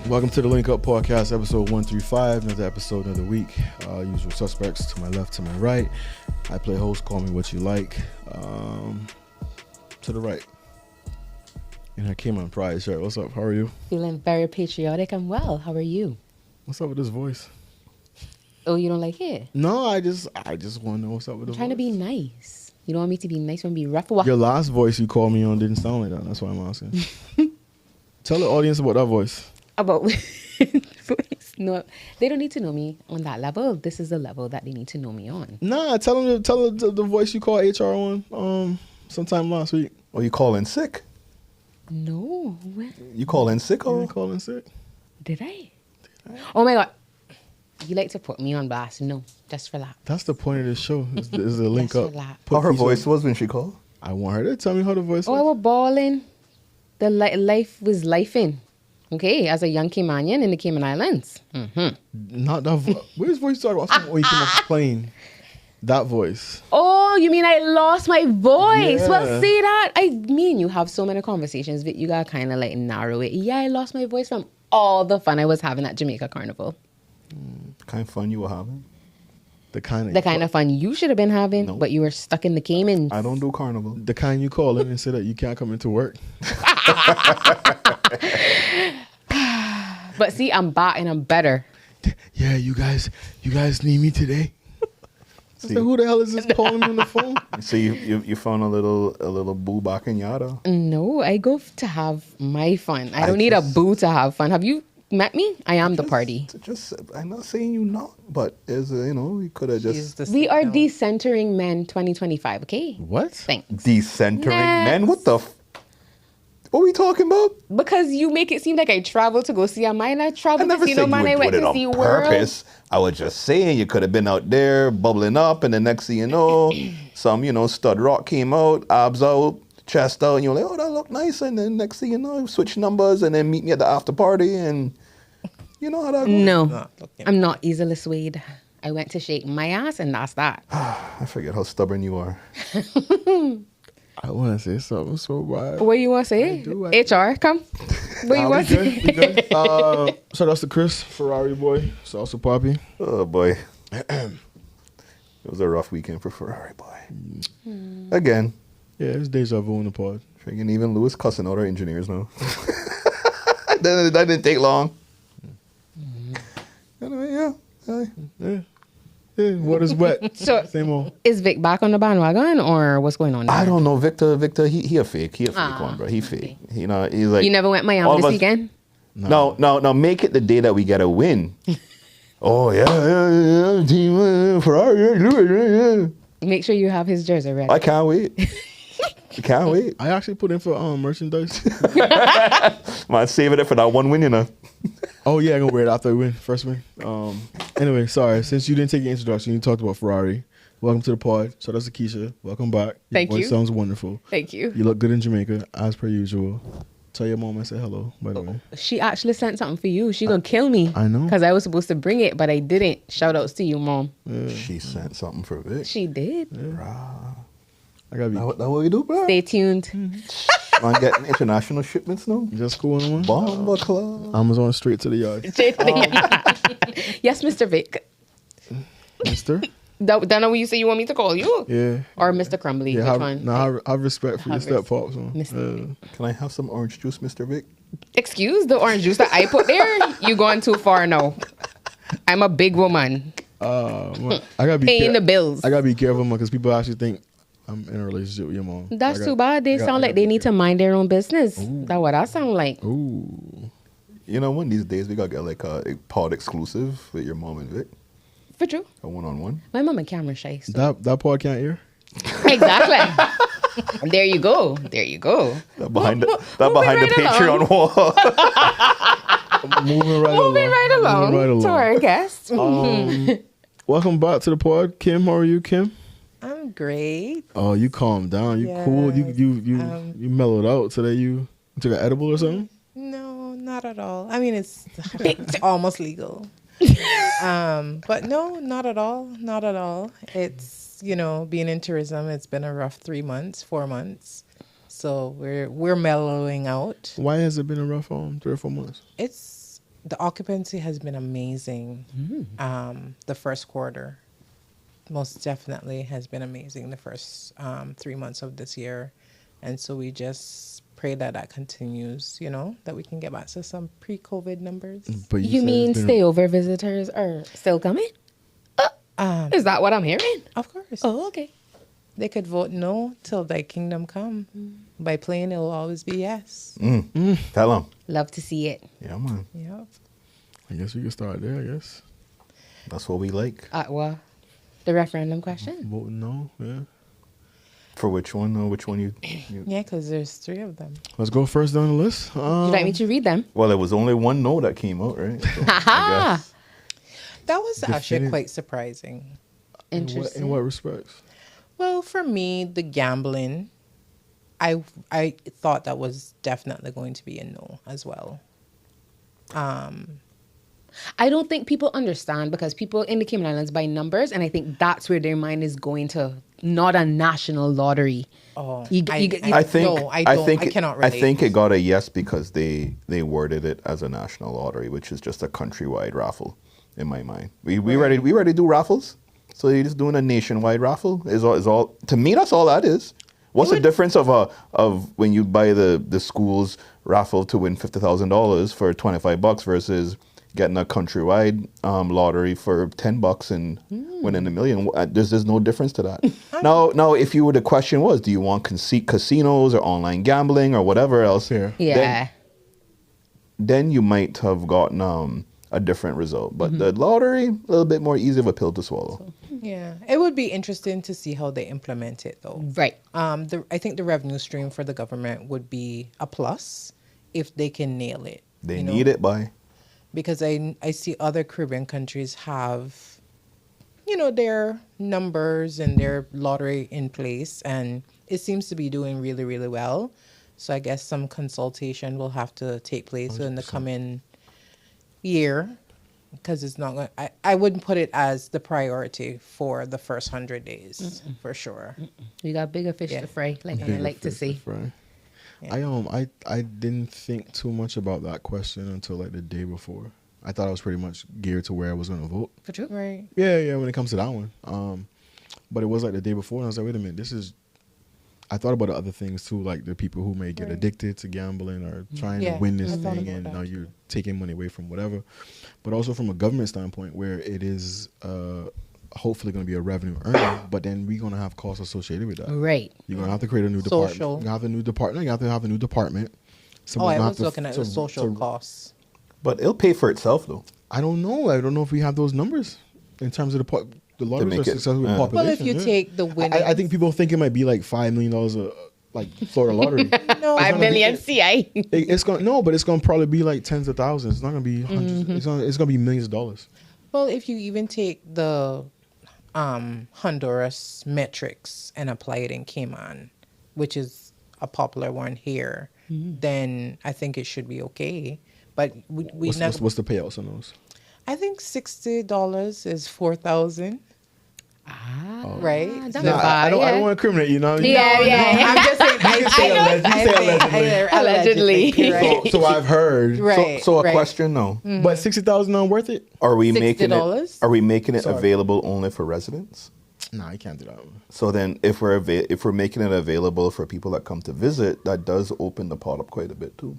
Welcome to the Linkup podcast, episode 135. Another episode, another week. Usual suspects to my left, to my right. I play host, call me what you like. To the right. And I came on Pride shirt. What's up? How are you? Feeling very patriotic and well. How are you? What's up with this voice? Oh, you don't like it? No, I just want to know what's up with the voice. Trying to be nice. You don't want me to be nice. You want to be rough? What? Your last voice you called me on didn't sound like that. That's why I'm asking. Tell the audience about that voice. About voice? No, they don't need to know me on that level. This is the level that they need to know me on. Nah, tell them the voice you called HR on sometime last week. Oh, you call in sick? No. You call in sick? You Oh, didn't call in sick? Did I? Oh my God. You like to put me on blast. No, just relax. That's the point of this show. Is the link Just up. relax. how her Put voice these was when she called? I want her to tell me how the voice Oh, I was. was balling. The life was lifing. Okay, as a young Caymanian in the Cayman Islands. Not that voice. Where's voice started? I was when you came off the plane. That voice. Oh, you mean I lost my voice? Yeah. Well, see that? Me and you have so many conversations, but you gotta kind of like narrow it. Yeah, I lost my voice from all the fun I was having at Jamaica Carnival. The kind of fun you were having? The kind The fun you should have been having, No. but you were stuck in the Cayman. I don't do carnival. The kind you call in and say that you can't come into work. But see, I'm back and I'm better. Yeah, you guys need me today. I See, said, who the hell is this calling me on the phone? so you found a little boo back in yada. No, I go to have my fun. I don't need a boo to have fun. Have you met me? I am the party. Just, I'm not saying you not, but there's we could have just We are decentering men 2025, okay? What? Thanks. decentering Next. men. What the? What are we talking about? Because you make it seem like I travel to go see a man. I I travel to never see said no you man. I were went doing it to on see world. purpose. I was just saying you could have been out there bubbling up, and the next thing you know, some stud rock came out, abs out, chest out, and you're like, oh, that look nice. And then next thing you know, switch numbers, and then meet me at the after party, and you know how that goes. No, I'm not easily swayed. I went to shake my ass, and that's that. I forget how stubborn you are. I want to say something so bad. What you want to say? do, I HR, come. What you want to say? We good. Shout out to Chris, Ferrari boy. It's also Poppy. Oh boy, it was a rough weekend for Ferrari boy. Again, Yeah, it's deja vu in the pod. freaking even Lewis cussing out our engineers now. that didn't take long. Anyway, yeah. Yeah, water's wet. So, Same old. is Vic back on the bandwagon, or what's going on there? I don't know, Victor, he a fake. He a fake one, bro. He fake. okay. He's like. You never went all Miami of this us- weekend? No. Make it the day that we get a win. Oh yeah, team Ferrari, yeah. Make sure you have his jersey ready. I can't wait. I can't wait. I actually put in for merchandise. Man, saving it for that one win, you know. Oh yeah, I'm gonna wear it after we win, first win. Anyway, sorry. Since you didn't take your introduction, you talked about Ferrari. Welcome to the pod. Shout out to Keisha. Welcome back. Your Thank voice you. Sounds wonderful. Thank you. You look good in Jamaica, as per usual. Tell your mom I said hello, by the way. She actually sent something for you. She gonna kill me. I know. Because I was supposed to bring it, but I didn't. Shout outs to you, Mom. She sent something for Vic. She did. I gotta be That what we do, bro? Stay tuned. Man, getting international shipments now. just cool on one. Bomba Club. Amazon straight to the yard. Yes, Mr. Vic. Mister? That what you say you want me to call you? Yeah. Or Mr. Crumbly? Yeah, Which one? have respect for your Have step pops, man. Mr. Can I have some orange juice, Mr. Vic? Excuse the orange juice that I put there? You going too far now. I'm a big woman. I gotta be Paying the bills. I gotta be careful, man, because people actually think I'm in a relationship with your mom. That's I got- too bad. They I got- sound I like gotta they be need to mind their own business. That's what I sound like. Ooh. You know, one of these days we gotta get like a pod exclusive with your mom and Vic. For true. A one-on-one. My mom and camera shy. So. That pod can't hear. Exactly. There you go. That behind the moving right Patreon wall. Moving right Moving right along Moving right to along. our guest. Welcome back to the pod, Kim. How are you, Kim? I'm great. Oh, you calmed down. You cool. You mellowed out today. You took an edible or something? No, not at all. I mean, it's almost legal. But no, not at all. Not at all. It's, being in tourism, it's been a rough 4 months. So we're mellowing out. Why has it been a rough 3 or 4 months? It's The occupancy has been amazing. The first quarter, most definitely, has been amazing. The first 3 months of this year, and so we just pray that that continues. You know, that we can get back to some pre-COVID numbers. But You said mean it's been- stayover visitors are still coming? Is that what I'm hearing? Of course, Oh, okay. they could vote no till thy kingdom come. By playing, it will always be yes. Tell them. Love to see it. Yeah, man. Yep. I guess we can start there. I guess That's what we like. Well, the referendum question. voting no. Yeah. For which one? Which one you Yeah, because there's 3 of them. Let's go first down the list. Would you like me to read them? Well, there was only one no that came out, right? So, I guess. That was actually Definitive- quite surprising. Interesting. In what respects? Well, for me, the gambling, I thought that was definitely going to be a no as well. I don't think people understand because people in the Cayman Islands buy numbers, and I think that's where their mind is going to, not a national lottery. Oh, I think no, I don't. I cannot relate. I think it got a yes because they worded it as a national lottery, which is just a countrywide raffle. In my mind, we already do raffles, so you're just doing a nationwide raffle. Is all to me. That's all that is. What's the difference of when you buy the school's raffle to win $50,000 for $25 versus getting a countrywide lottery for $10 and winning $1 million? There's no difference to that. Now, if you were, the question was, do you want casinos or online gambling or whatever else? Yeah. Then you might have gotten a different result. But the lottery, a little bit more easy of a pill to swallow. Yeah, it would be interesting to see how they implement it, though. Right. I think the revenue stream for the government would be a plus if they can nail it. They need it by. Because I see other Caribbean countries have, their numbers and their lottery in place, and it seems to be doing really, really well. So I guess some consultation will have to take place in the coming year, because it's not going. I wouldn't put it as the priority for the first 100 days for sure. You got bigger fish to fry, like I like to say. Right. Yeah. I didn't think too much about that question until like the day before. I thought I was pretty much geared to where I was going to vote. For true. Right. Yeah, when it comes to that one. But it was like the day before, and I was like, wait a minute, I thought about the other things too, like the people who may get addicted to gambling or trying to win this I thought thing, about and that now you're taking money away from whatever. But also from a government standpoint, where it is hopefully going to be a revenue earner, but then we're going to have costs associated with that. Right. You're going to have to create a new Social. department. You're going to have a new department. You have to have a new department. I was looking at the social costs. But it'll pay for itself, though. I don't know. I don't know if we have those numbers in terms of the lotteries make are it- successful with yeah. population. Well, if you take the winnings, I think people think it might be like $5 million like Florida lottery. no, 5 million CI. It's but it's gonna probably be like tens of thousands. It's not gonna be hundreds. It's gonna be millions of dollars. Well, if you even take the Honduras metrics and apply it in Cayman, which is a popular one here, then I think it should be okay. But What's the payouts on those? I think $60 is 4,000. Right? That's Nah, not I bad, don't yeah. want to incriminate you. Know? Yeah, yeah. I'm just saying. Allegedly. Right. So I've heard. Right. So a right. question, though. But 60,000 not worth it? Are we making it? $60? Are we making it Sorry. available only for residents? Nah, you can't do that. So then, if we're making it available for people that come to visit, that does open the pot up quite a bit too.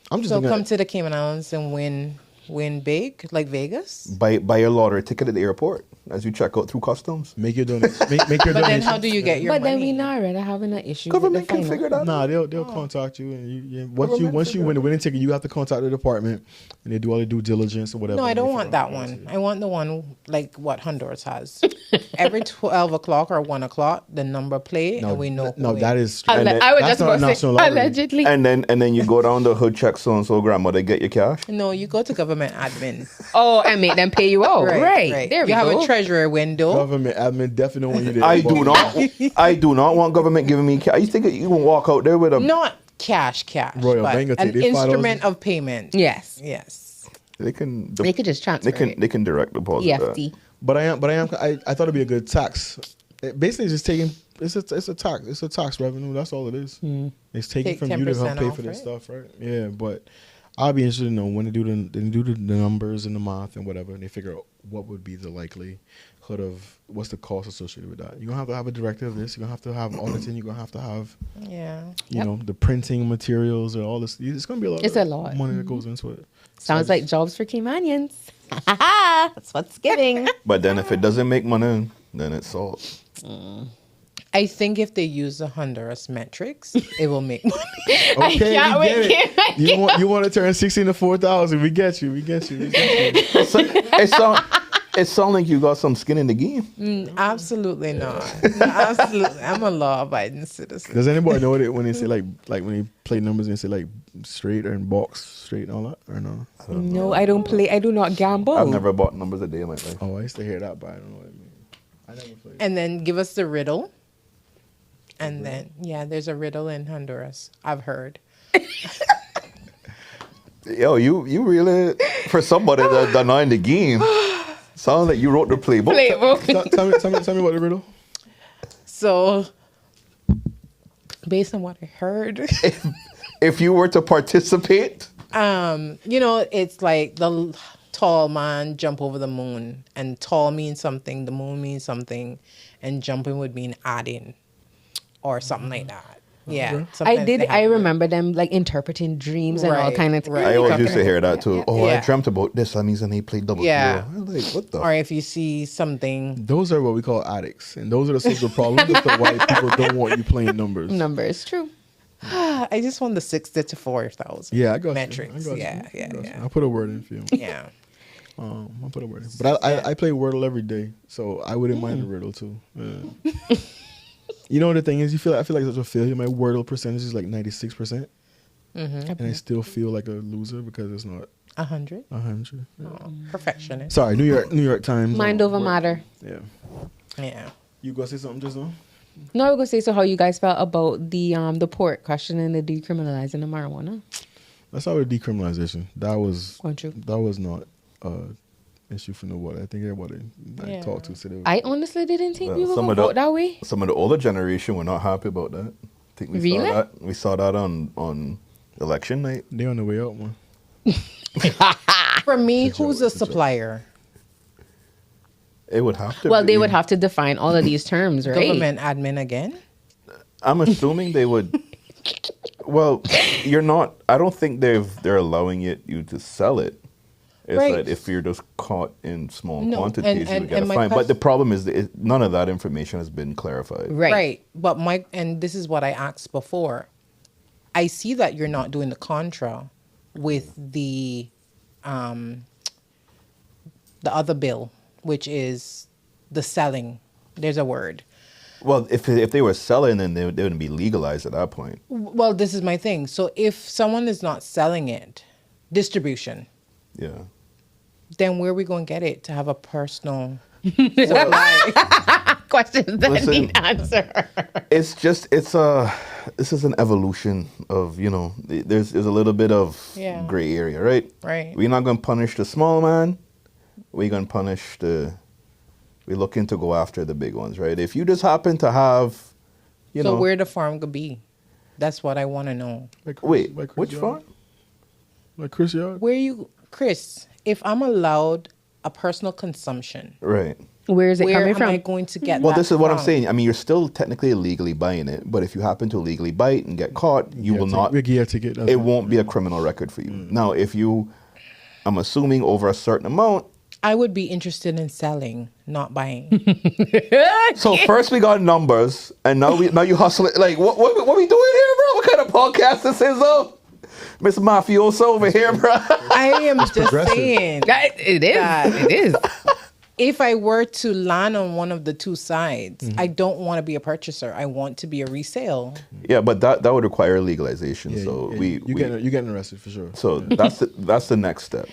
I'm just So looking come at, to the Cayman Islands and win big, like Vegas. Buy your lottery ticket at the airport as you check out through customs. make your donation. Make your But then donation. how do you get your But then money? we not already having an issue. Government with the can final. figure that out. Nah, they'll contact you, and once Government you win the winning ticket, you have to contact the department, and they do all the due diligence or whatever. No, I and don't they want figure out that what one. to- I want the one like what Honduras has. Every 12 o'clock or 1 o'clock, the number play, and we know. No, who that wins. is. I was That's just not a about to national say, lottery. allegedly. And then you go down the hood, check so and so grandmother, get your cash. No, you go to government admin. Oh, and make them pay you out. Right. There we you have go. a treasurer window. Government admin definitely don't want you there. I do not want government giving me cash. You think you can walk out there with a? Not cash, Royal but Bank will take an their $5. instrument of payment. Yes. Yes. They can. They could just transfer it. They can direct deposit. EFT. But I thought it'd be a good tax. Basically, it's just taking. It's a tax. It's a tax revenue. That's all it is. It's taking Take from you to help 10% pay off, for this right? stuff, right? Yeah, but I'll be interested to know when they do the numbers and the math and whatever, and they figure out what would be the likelihood of what's the cost associated with that. You're gonna have to have a director of this. You're gonna have to have auditing. You're gonna have to have you know, the printing materials and all this. It's gonna be a lot. It's a lot. Money that goes into it. Sounds like jobs for Caymanians. That's what's giving. But then if it doesn't make money, then it's all. I think if they use the Honduras metrics, it will make money. Okay, can't we get wait. it. You want to turn 16 to 4,000? We get you. It sounds like you got some skin in the game. Absolutely not. No, absolutely. I'm a law-abiding citizen. Does anybody know it when they say like when they play numbers and they say like straight and box straight and all that, or no? No, I don't play. I do not gamble. I've never bought numbers a day in my life. Oh, I used to hear that, but I don't know what it means. I never played. And then give us the riddle. And then, there's a riddle in Honduras. I've heard. Yo, you really, for somebody that not in the game, sounds like you wrote the playbook. Tell me about the riddle. So, based on what I heard, If you were to participate, you know, it's like the tall man jump over the moon, and tall means something, the moon means something, and jumping would mean adding, or something like that. Yeah, I remember them like interpreting dreams and all kind of things. I always used to hear that too. I Yeah. dreamt about this. That means then he played double. Yeah. I was like, what the? Or if you see something, Those are what we call addicts, and those are the sorts of problems that why people don't want you playing numbers. Numbers, true. I just want the 60 to 4,000. Yeah, I got metrics. You. I got Yeah, you. yeah, I got you. yeah. I'll put a word in for you. Yeah. I'll put a word in. But I play Wordle every day, so I wouldn't mind the riddle too. Yeah. You know what the thing is? I feel like such a failure. My Wordle percentage is like 96%, and I still feel like a loser because it's not 100. 100. Yeah. Perfectionist. Sorry, New York Times. Mind over Word- matter. Yeah. Yeah. You gonna say something just now? No, I was gonna say so. How you guys felt about the port question and the decriminalizing of marijuana? Let's start with decriminalization. That was Going true. That was not issue for nobody. I think everybody I talked to said it was. I honestly didn't think we were some gonna of the- vote that way. Some of the older generation were not happy about that. I think we Really? saw that. We saw that on election night. They on the way out, man. For me, Good job, who's a good job. supplier? It would have to. Well, they be. would have to define all of these terms, right? Government admin again? I'm assuming they would. Well, you're not. I don't think they're allowing you to sell it. It's Right. that if you're just caught in small No, quantities, and- you get a and my fine. But question- the problem is that none of that information has been clarified. Right. But and this is what I asked before. I see that you're not doing the contra with the other bill, which is the selling. There's a word. Well, if they were selling, then they wouldn't be legalized at that point. Well, this is my thing. So if someone is not selling it, distribution, Yeah. then where are we going to get it to have a personal Questions that Listen. need answer. It's just this is an evolution of, you know, there's a little bit of Yeah. gray area, right? Right. We're not going to punish the small man. We're going to punish we're looking to go after the big ones, right? If you just happen to have, you So know, where the farm could be? That's what I want to know. Like Chris- wait, like Chris which Yard? farm? Like Chris Yard? Chris, if I'm allowed a personal consumption, Right. Where is it where coming am from? I going to get Well, that this is what I'm from? saying. I mean, you're still technically illegally buying it, but if you happen to illegally buy it and get caught, you will not. We get a ticket. That's It won't be a criminal record for you. Now, if you, I'm assuming over a certain amount. I would be interested in selling, not buying. So first we got numbers, and now you hustle it. Like what we doing here, bro? What kind of podcast this is, though? Mr. Mafioso over here, bro. I am just progressive. saying, It is. That- It is. if I were to land on one of the two sides, I don't want to be a purchaser. I want to be a resale. Yeah, but that would require legalization. Yeah, so yeah, we you getting arrested for sure. so that's the next step.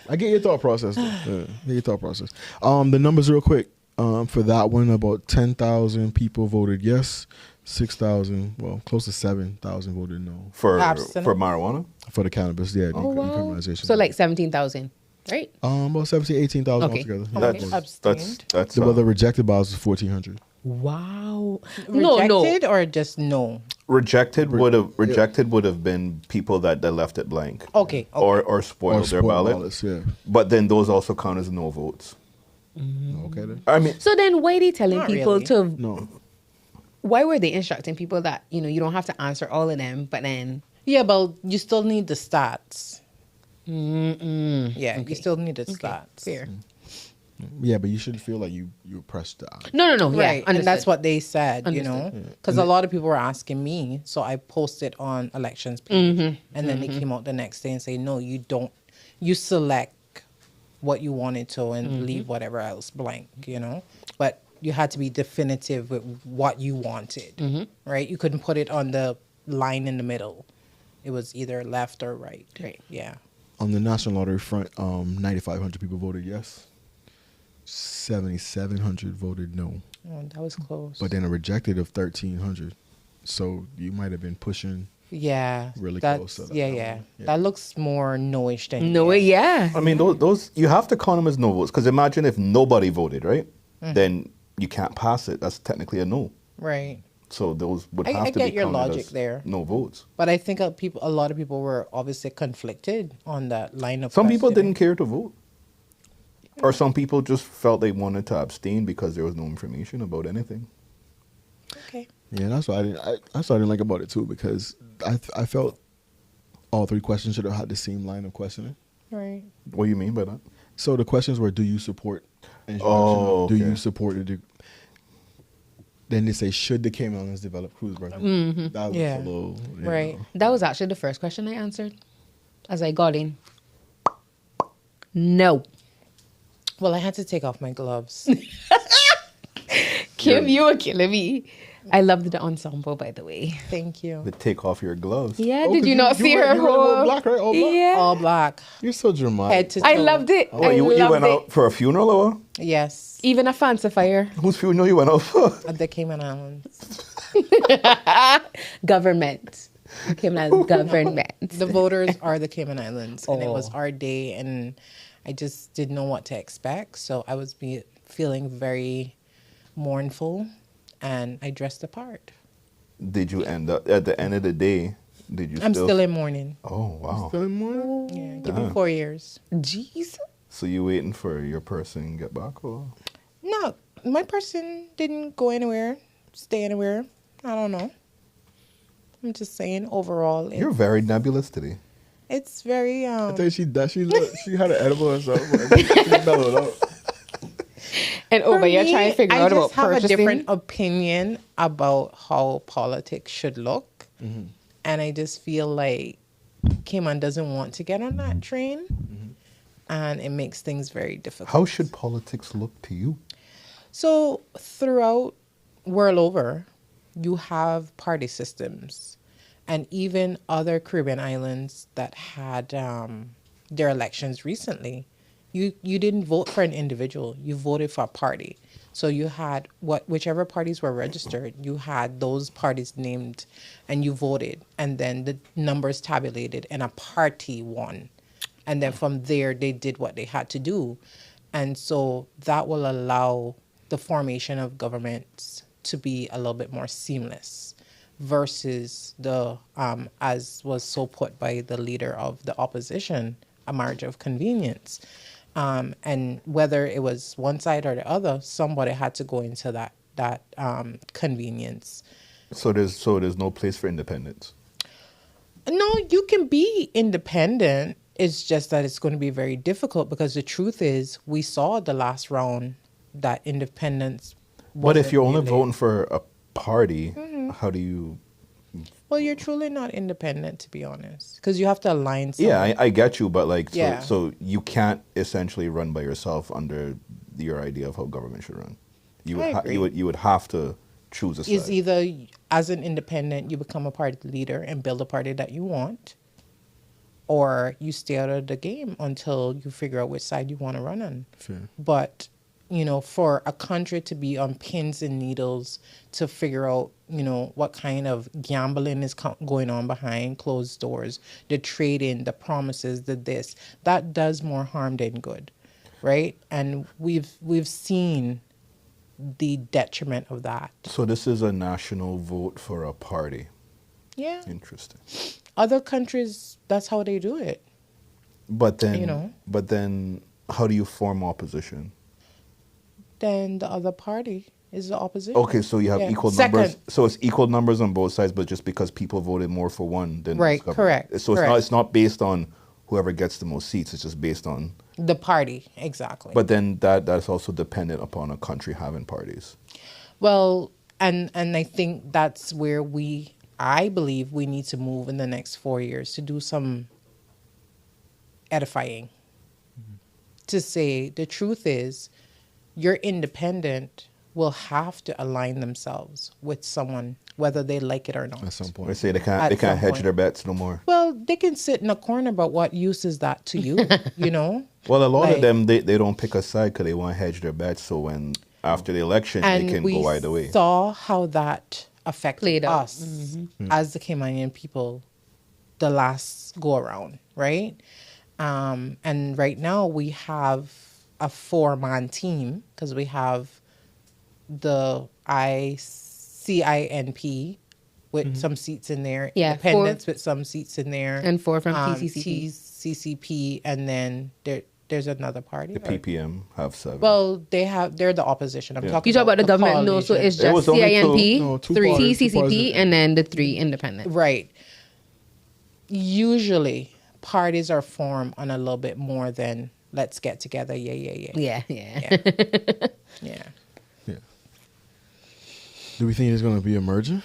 I get your thought process. Though. Yeah, get your thought process. The numbers real quick. For that one, about 10,000 people voted yes. 6,000, well, close to 7,000 voted no For Abstinent. marijuana. for the cannabis. Yeah, Oh, wow. decriminalization. So like 17,000, right? about 17, 18,000 Okay. altogether. How Yeah, many voted. abstained? That's The rejected ballots was 1,400. Wow. No, Rejected no. or just no? Rejected would have been people that left it blank. Okay. Or spoiled Or their spoiled ballot. ballots, yeah. But then those also count as no votes. Okay then. I mean, So then why are they telling Not people really. to No. why were they instructing people that, you don't have to answer all of them, but then Yeah, but you still need the stats. mm-mm. Yeah, Okay. you still need the Okay, stats. fair. Yeah, but you should feel like you pressed the No, yeah, Right, and understood. that's what they said, Understood. because a lot of people were asking me, so I posted on elections page, and then they came out the next day and say, no, you don't, you select what you wanted to and leave whatever else blank, but you had to be definitive with what you wanted, right? You couldn't put it on the line in the middle. It was either left or right. Right. Yeah. On the national lottery front, 9,500 people voted yes. 7,700 voted no. Oh, that was close. But then a rejected of 1,300. So you might have been pushing. yeah, Really that's, close to that yeah, number. yeah, Yeah. that looks more no-ish than No, yeah. I mean, those you have to count them as no votes because imagine if nobody voted, right? Then you can't pass it. That's technically a no. right. So those would I have to get be your counted logic as there. no votes. But I think a lot of people were obviously conflicted on that line of Some people questioning. didn't care to vote, or some people just felt they wanted to abstain because there was no information about anything. Okay. Yeah, that's what I didn't. That's what I didn't like about it too, because I felt all three questions should have had the same line of questioning. Right. What do you mean by that? So the questions were: do you support introduction? Oh, Do okay. you support the? Then they say, should the Cayman Islands develop cruise berths? That was Yeah. a little Right. That was actually the first question I answered as I got in. No. Well, I had to take off my gloves. Kim, you were killing me. I loved the ensemble, by the way. Thank you. To take off your gloves. Yeah, Oh, did 'cause you not see her you went whole... all black, right? All black. Yeah. All black. You're so dramatic. Head to I toe. loved it. Oh, I you loved went it. out for a funeral or Yes. Even a fancifier. whose funeral you went out for? At the Cayman Islands. Government. Came as government. The voters are the Cayman Islands. And it was Oh. our day. And I just didn't know what to expect. So I was feeling very mournful. And I dressed the part. Did you end up at the end of the day? Did you? I'm still in mourning. Oh wow! Still in mourning? Yeah. Give me 4 years. Jeez. So you waiting for your person to get back or? No, my person didn't go anywhere, stay anywhere. I don't know. I'm just saying overall, You're very nebulous today. it's very I think she had an edible or something. She mellowed out. And for over, you're me, trying to figure out I about just have purchasing. a different opinion about how politics should look, and I just feel like Cayman doesn't want to get on that train, and it makes things very difficult. How should politics look to you? So throughout world over, you have party systems, and even other Caribbean islands that had their elections recently, you didn't vote for an individual, you voted for a party. So you had whichever parties were registered, you had those parties named, and you voted, and then the numbers tabulated, and a party won, and then from there they did what they had to do, and so that will allow the formation of governments to be a little bit more seamless versus the as was so put by the leader of the opposition, a marriage of convenience. And whether it was one side or the other, somebody had to go into that convenience. So there's no place for independence. No, you can be independent. It's just that it's going to be very difficult because the truth is we saw the last round that independence But if wasn't you're only really- voting for a party, how do you? Well, you're truly not independent, to be honest, because you have to align. Yeah, I get you, but like, Yeah. so you can't essentially run by yourself under your idea of how government should run. You I would agree. you would have to choose a Is side. either as an independent you become a party leader and build a party that you want, or you stay out of the game until you figure out which side you want to run on. Fair. But for a country to be on pins and needles to figure out, what kind of gambling is going on behind closed doors, the trading, the promises, the this, that does more harm than good, right? And we've seen the detriment of that. So this is a national vote for a party. Yeah. Interesting. Other countries, that's how they do it. But then, You know. but then, how do you form opposition? Then the other party is the opposition. Okay, so you have Yeah. equal Second. numbers. So it's equal numbers on both sides, but just because people voted more for one than Right, this government. correct, So correct. it's not based on whoever gets the most seats. It's just based on. The party, exactly. But then that's also dependent upon a country having parties. Well, and I think that's where I believe we need to move in the next 4 years to do some edifying. To say the truth is, your independent will have to align themselves with someone, whether they like it or not. At some point. They say they At can't some hedge point. their bets no more. Well, they can sit in a corner, but what use is that to you? You know? Well, a lot Like- of them they don't pick a side because they want to hedge their bets. So when after the election And they can we go either way. saw how that affected Played out. us as the Caymanian people the last go around, right? And right now we have a 4-man team because we have the CINP with some seats in there, Yeah, independents with some seats in there, And 4 from TCCP. TCCP, and then there's another party. The PPM have 7. Well, they're the opposition. I'm Yeah. talking You talk about the government, no, so coalition. it's It was just only CINP, No, two 3 parties, two TCCP, parties. and then the 3 independent. Right. Usually, parties are formed on a little bit more than let's get together. Yeah. Yeah. Yeah. Yeah. Do we think there's going to be a merger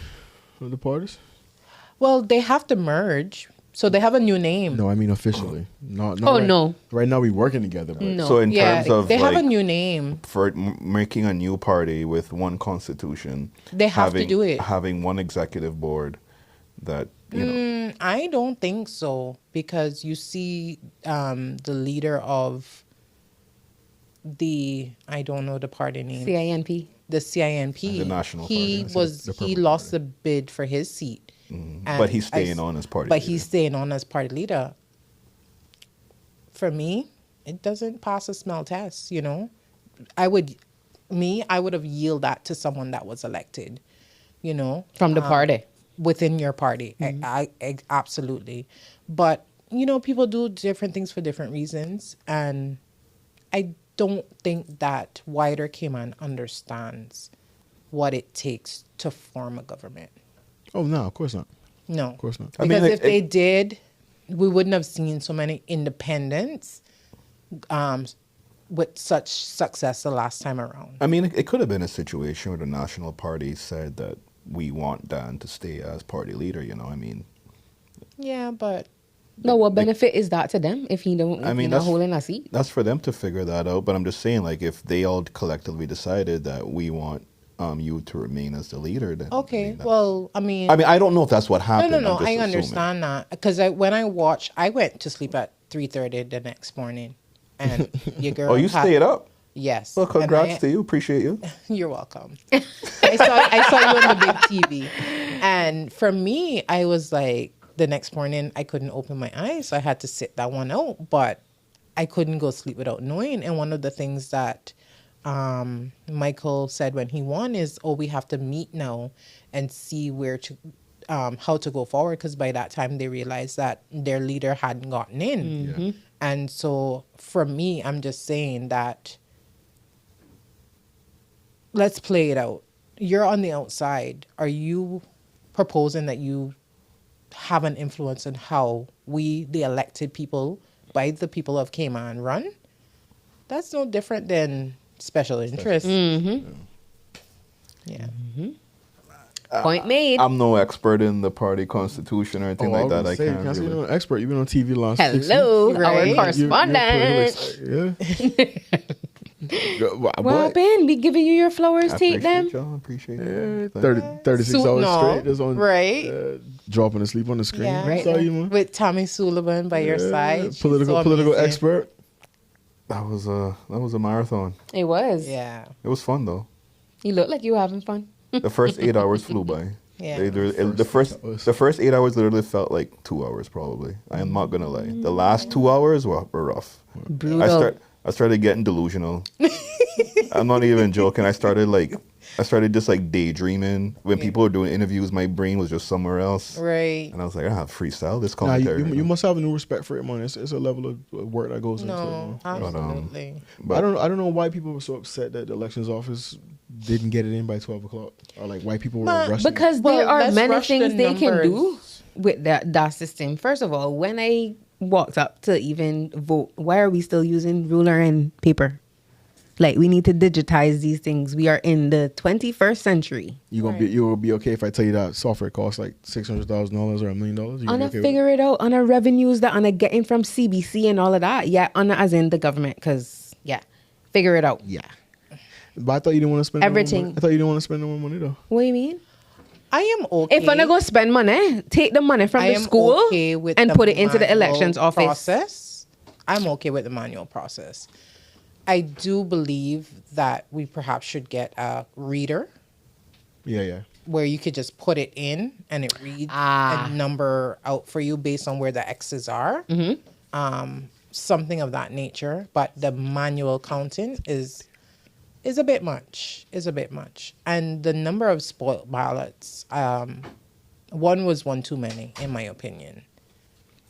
of the parties? Well, they have to merge, so they have a new name. No, I mean officially. Not Oh, right, no. Right now, we're working together. But No. So in Yeah, terms of they have like, a new name. for making a new party with one constitution, They have to having, do it. having one executive board that you know. I don't think so because you see the leader of I don't know the party name. CINP. The CINP. The National He Party. was The he Purple lost the bid for his seat. And But he's staying on as party But leader. he's staying on as party leader. For me, it doesn't pass a smell test. You know, I would have yielded that to someone that was elected. You know, From the party. within your party. I absolutely. But you know, people do different things for different reasons, and I don't think that wider Cayman understands what it takes to form a government. Oh, no, of course not. No, Of course not. I mean, because like, if they did, we wouldn't have seen so many independents with such success the last time around. I mean, it could have been a situation where the National Party said that we want Dan to stay as party leader. You know, I mean, Yeah, but No, what benefit is that to them if he don't? I If mean, he not that's- holding a seat. that's for them to figure that out. But I'm just saying, like, if they all collectively decided that we want you to remain as the leader, then okay. I mean, Well, I mean, I don't know if that's what happened. no. I'm just I assuming. understand that because when I watched, I went to sleep at 3:30 the next morning, and your girl. Oh, you had- stayed up. Yes. Well, And congrats to you. Appreciate you. You're welcome. I saw you on the big TV, and for me, I was like, the next morning I couldn't open my eyes, so I had to sit that one out. But I couldn't go sleep without knowing. And one of the things that Michael said when he won is, "Oh, we have to meet now and see where to." How to go forward, because by that time they realized that their leader hadn't gotten in. Yeah. And so for me, I'm just saying that let's play it out. You're on the outside. Are you proposing that you have an influence on how we, the elected people, by the people of Cayman, run? That's no different than special interest. Yeah. Point made. I'm no expert in the party constitution or anything like that. I can't You're really. an expert. You've been on TV last. Hello, Right. our You're- correspondent. Yeah. What What? happened? Be giving you your flowers, I take them. appreciate y'all. Appreciate Yeah, y'all. 36 So- hours no, straight. Just on right. dropping asleep on the screen. Yeah. Right. Saw you, man. With Tommy Sullivan by your side. She's Political so political amazing. expert. That was a marathon. It was. Yeah. It was fun though. You look like you were having fun. The first 8 hours flew by. Yeah. The first 8 hours literally felt like 2 hours probably. I am not gonna lie. The last 2 hours were rough. Brutal. I started getting delusional. I'm not even joking. I started just like daydreaming. When people were doing interviews, my brain was just somewhere else. Right. And I was like, I have freestyle this Nah, commentary. you must have a new respect for it, man. It's a level of work that goes into it, No, man. absolutely. But I don't know why people were so upset that the elections office didn't get it in by 12 o'clock, or like why people were rushing. Because Well, there are let's many rush the things they can do numbers. with that system. First of all, when I walked up to even vote, why are we still using ruler and paper? Like, we need to digitize these things. We are in the 21st century. You will be okay if I tell you that software costs like $600,000 or $1 million. On a figure it out, on a revenues that on a getting from CBC and all of that. Yeah, on a, as in the government, because yeah, figure it out. Yeah, but I thought you didn't want to spend Everything. No more money. I thought you didn't want to spend no more money though. What do you mean? I am okay. If I'm gonna go spend money, take the money from I the am school okay with and the put it into the manual elections office. process. I'm okay with the manual process. I do believe that we perhaps should get a reader Yeah. where you could just put it in and it reads Ah. a number out for you based on where the X's are. Something of that nature. But the manual counting is a bit much. And the number of spoiled ballots, one was one too many, in my opinion.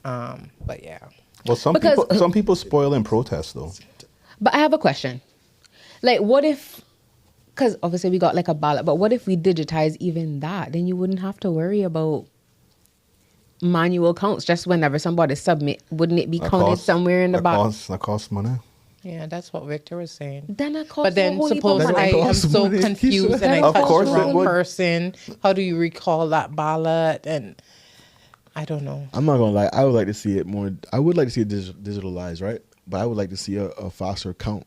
But yeah. well, some people spoil in protest though. But I have a question. Like, what if, because obviously we got like a ballot, but what if we digitize even that? Then you wouldn't have to worry about manual counts just whenever somebody submit. Wouldn't it be counted somewhere in the box? That costs money. Yeah, that's what Victor was saying. Then that costs But then a whole heap of suppose money. I am costs so money. confused and I Of touched course the it wrong would. person. How do you recall that ballot? And I don't know. I'm not gonna lie. I would like to see it more. I would like to see it digitalized, right? But I would like to see a faster count.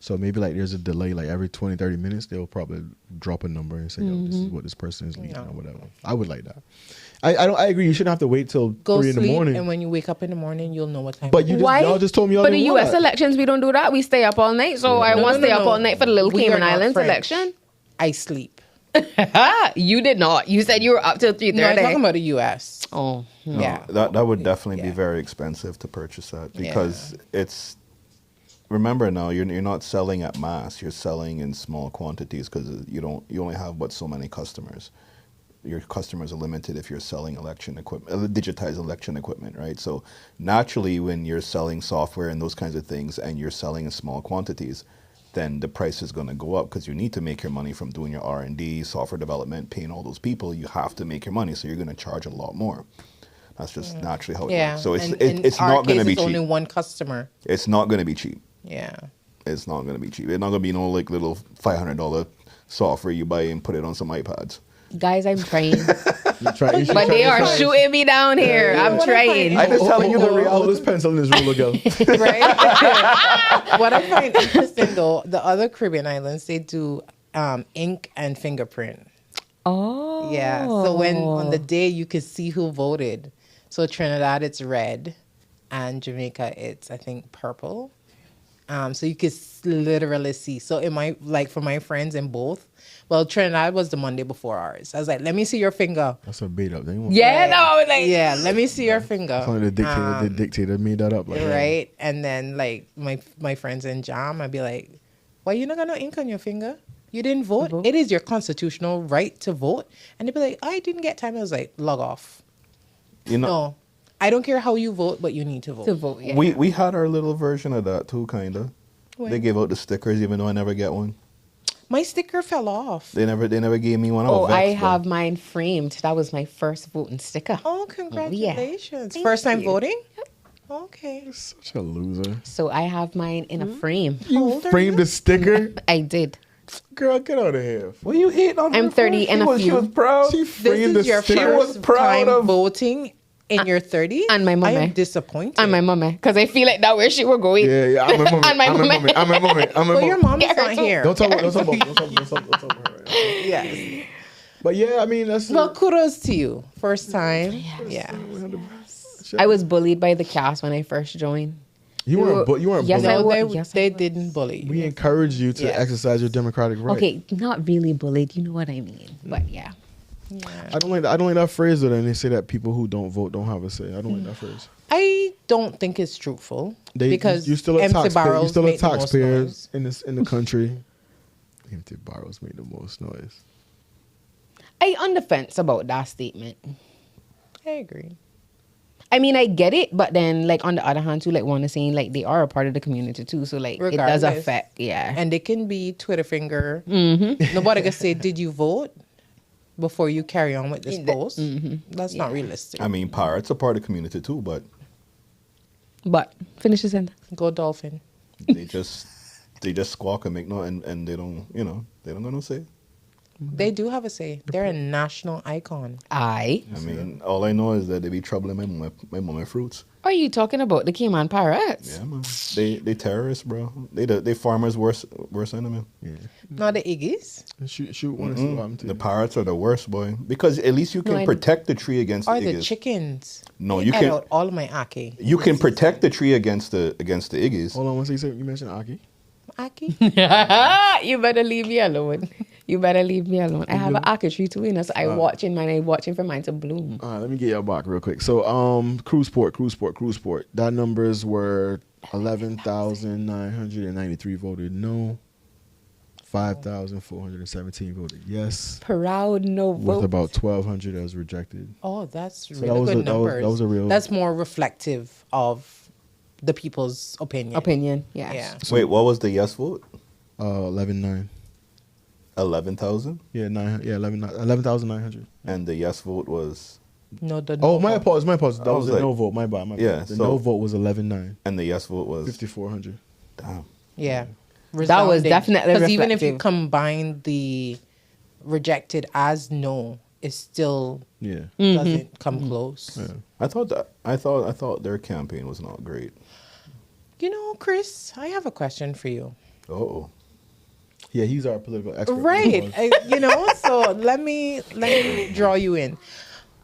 So maybe like there's a delay, like every 20, 30 minutes, they'll probably drop a number and say, "Yo, this is what this person is leading," or whatever. I would like that. I agree. You shouldn't have to wait till Go 3 in the sleep, morning. and when you wake up in the morning, you'll know what time. But y'all just told me y'all For the didn't want U.S. that. elections, we don't do that. We stay up all night. So I No, want to no, stay no, up no. all night for the little We are Cayman not Islands French. election. I sleep. You did not. You said you were up till 3:30. No, I'm talking about the U.S. Oh, No, Yeah. that would definitely be Yeah. very expensive to purchase that because it's. Remember now, you're not selling at mass. You're selling in small quantities because you only have so many customers. Your customers are limited if you're selling election equipment, digitized election equipment, right? So naturally, when you're selling software and those kinds of things, and you're selling in small quantities, then the price is going to go up because you need to make your money from doing your R&D, software development, paying all those people. You have to make your money, so you're going to charge a lot more. That's just naturally how it Yeah. works. So and it's our not going to case be is only cheap. one customer. It's not going to be cheap. Yeah. It's not going to be cheap. It's not going to be no like little $500 software you buy and put it on some iPads. guys, I'm trying. You should But try they this are out. shooting me down here. I'm What trying. I just telling you the Hold reality. this pencil in this ruler, girl. Right? What I find interesting though, the other Caribbean islands, they do ink and fingerprint. Oh. Yeah. So when on the day you could see who voted. So Trinidad it's red, and Jamaica it's I think purple. So you could literally see. So it might like for my friends in both. Well, Trinidad was the Monday before ours. I was like, let me see your finger. That's a bait up. They want- Yeah, no, like Yeah, let me see your finger. It's only the dictator made that up. Like, Right. And then like my friends in Jam, I'd be like, why you not got no ink on your finger? You didn't vote. It is your constitutional right to vote. And they'd be like, I didn't get time. I was like, log off. You know, No. I don't care how you vote, but you need to vote. to vote. Yeah. we had our little version of that too, kind of. When? They gave out the stickers, even though I never get one. My sticker fell off. They never gave me one. Oh, was I vexed, have mine framed. That was my first voting sticker. Oh, congratulations. Thank First time you. voting? Okay. Such a loser. So I have mine in a frame. You old are framed you? the sticker? I did. Girl, get out of here. What you hating on I'm her for? 30 and a She few. was proud. She This framed is your the sticker. was first proud time of- voting in your 30s? And my I mama. am disappointed. And my mama. Because I feel like that where she were going. Yeah, I'm a moment. And my I'm a mama. moment. I'm a moment. I'm a But your moment. mom is Get her not too. here. Don't talk about her right now. Yes. But yeah, I mean, that's... Well, kudos to you. First time. Yeah. I was bullied by the cast when I first joined. You weren't Yes, bullied. I No, was. Yes, I they was. didn't bully you. We encourage you to Yes. exercise your democratic right. Okay, not really bullied. You know what I mean. But yeah. I don't like that phrase though. And they say that people who don't vote don't have a say. I don't like that phrase. I don't think it's truthful. Because because you're still a MC taxpayer. You're Barrels still a make the most taxpayer noise. in the country. Empty barrels make the most noise. I on the fence about that statement. I agree. I mean, I get it, but then, like, on the other hand, too, like, Wanda saying, like, they are a part of the community, too. So, like, it does Regardless. affect, yeah. And they can be Twitter finger. Mm-hmm. Nobody can say, did you vote? Before you carry on with this post. That's not realistic. I mean, pirates are part of the community too, but But, finish the sentence. Go Dolphin. they just squawk and make no, and they don't, they don't got no say. They do have a say. They're a national icon. I. I mean, all I know is that they be troubling my fruits. Are you talking about the Cayman Pirates? Yeah, man. They terrorists, bro. They farmers' worst enemy. Yeah. Not the Iggies. Shoot one and see what happened to The you. pirates are the worst, boy. Because at least you No, can I- protect the tree against Or the the Iggies. chickens. No, They you ate can- out all of my Aki. You can protect the tree against the Iggies. Hold on one second. You mentioned Aki. Aki? You better leave me alone. You better leave me alone. I have an orchid tree too, so I watching mine. I watching for mine to bloom. All right, let me get your back real quick. So, cruise port. That numbers were 11,993 voted no. 5,417 voted yes. Proud no With vote. about 1,200 as rejected. Oh, that's So really that was good a- that was- numbers. that was a real- That's more reflective of the people's opinion. Opinion, yes. Yeah. Wait, what was the yes vote? 11,900. 11,000, Yeah, 11,900. and the yes vote was, No, the Oh, no my vote. apologies. That I was was a like- no vote. My bad. Yeah, The so- no vote was 11,900. and the yes vote was 5,400. damn. Yeah. That was definitely Because even if you reflective. combine the rejected as no, it still Yeah. doesn't come close. Yeah. I thought their campaign was not great. You know, Chris, I have a question for you. Oh, Yeah, he's our political expert. Right. So let me draw you in.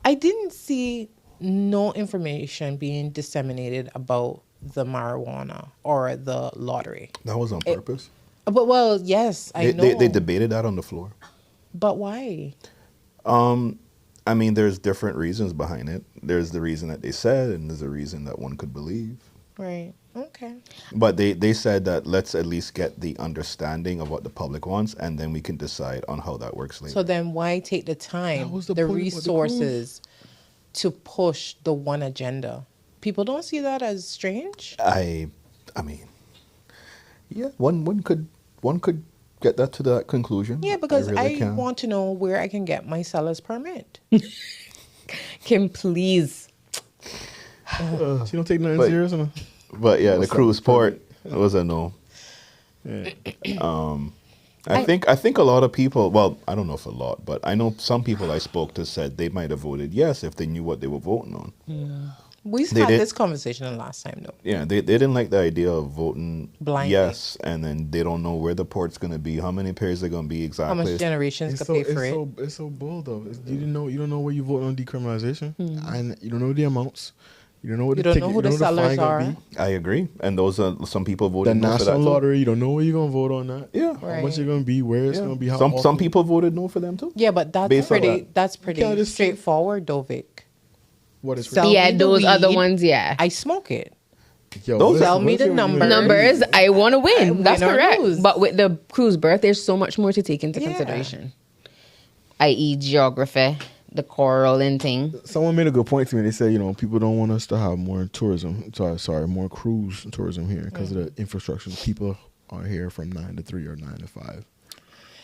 I didn't see no information being disseminated about the marijuana or the lottery. that was on purpose. But well, yes, I know. They debated that on the floor. But why? I mean, there's different reasons behind it. There's the reason that they said, and there's a reason that one could believe. Right. Okay. But they said that let's at least get the understanding of what the public wants, and then we can decide on how that works later. So then why take the time, That was the the point with the resources to push the one agenda? People don't see that as strange? I mean, yeah, one could get that to that conclusion. Yeah, because really I can. want to know where I can get my seller's permit. Kim, please. She don't take nothing But- serious. But yeah, the What's cruise up? port was a no. Yeah. I think a lot of people. Well, I don't know if a lot, but I know some people I spoke to said they might have voted yes if they knew what they were voting on. We They had did- this conversation the last time, though. Yeah, they didn't like the idea of voting Blindly. yes, and then they don't know where the port's going to be, how many pairs they're going to be How much exactly. generations could pay for it? It's so bull though. You don't know where you vote on decriminalization, and you don't know the amounts. You don't know what You the don't ticket, know who you the don't know sellers fine gonna are. be. I agree, and those are some people The voted no for that national too. lottery, you don't know where you're gonna vote on that. Yeah, How Right. much it's gonna be, where it's yeah. gonna be. How Some often. people voted no for them too. Yeah, but that's Based on pretty. that. That's pretty can't just- straightforward, though, Vic. What is Sell Yeah, me the those other weed, ones, yeah. I smoke it. Yo, Those- Tell me the numbers. Numbers, I want to win. Win That's or correct. lose. But with the cruise berth, there's so much more to take into Yeah. consideration, i.e., geography, the coral and thing. Someone made a good point to me. They said, people don't want us to have more tourism. Sorry, more cruise tourism here because of the infrastructure. People are here from 9 to 3 or 9 to 5.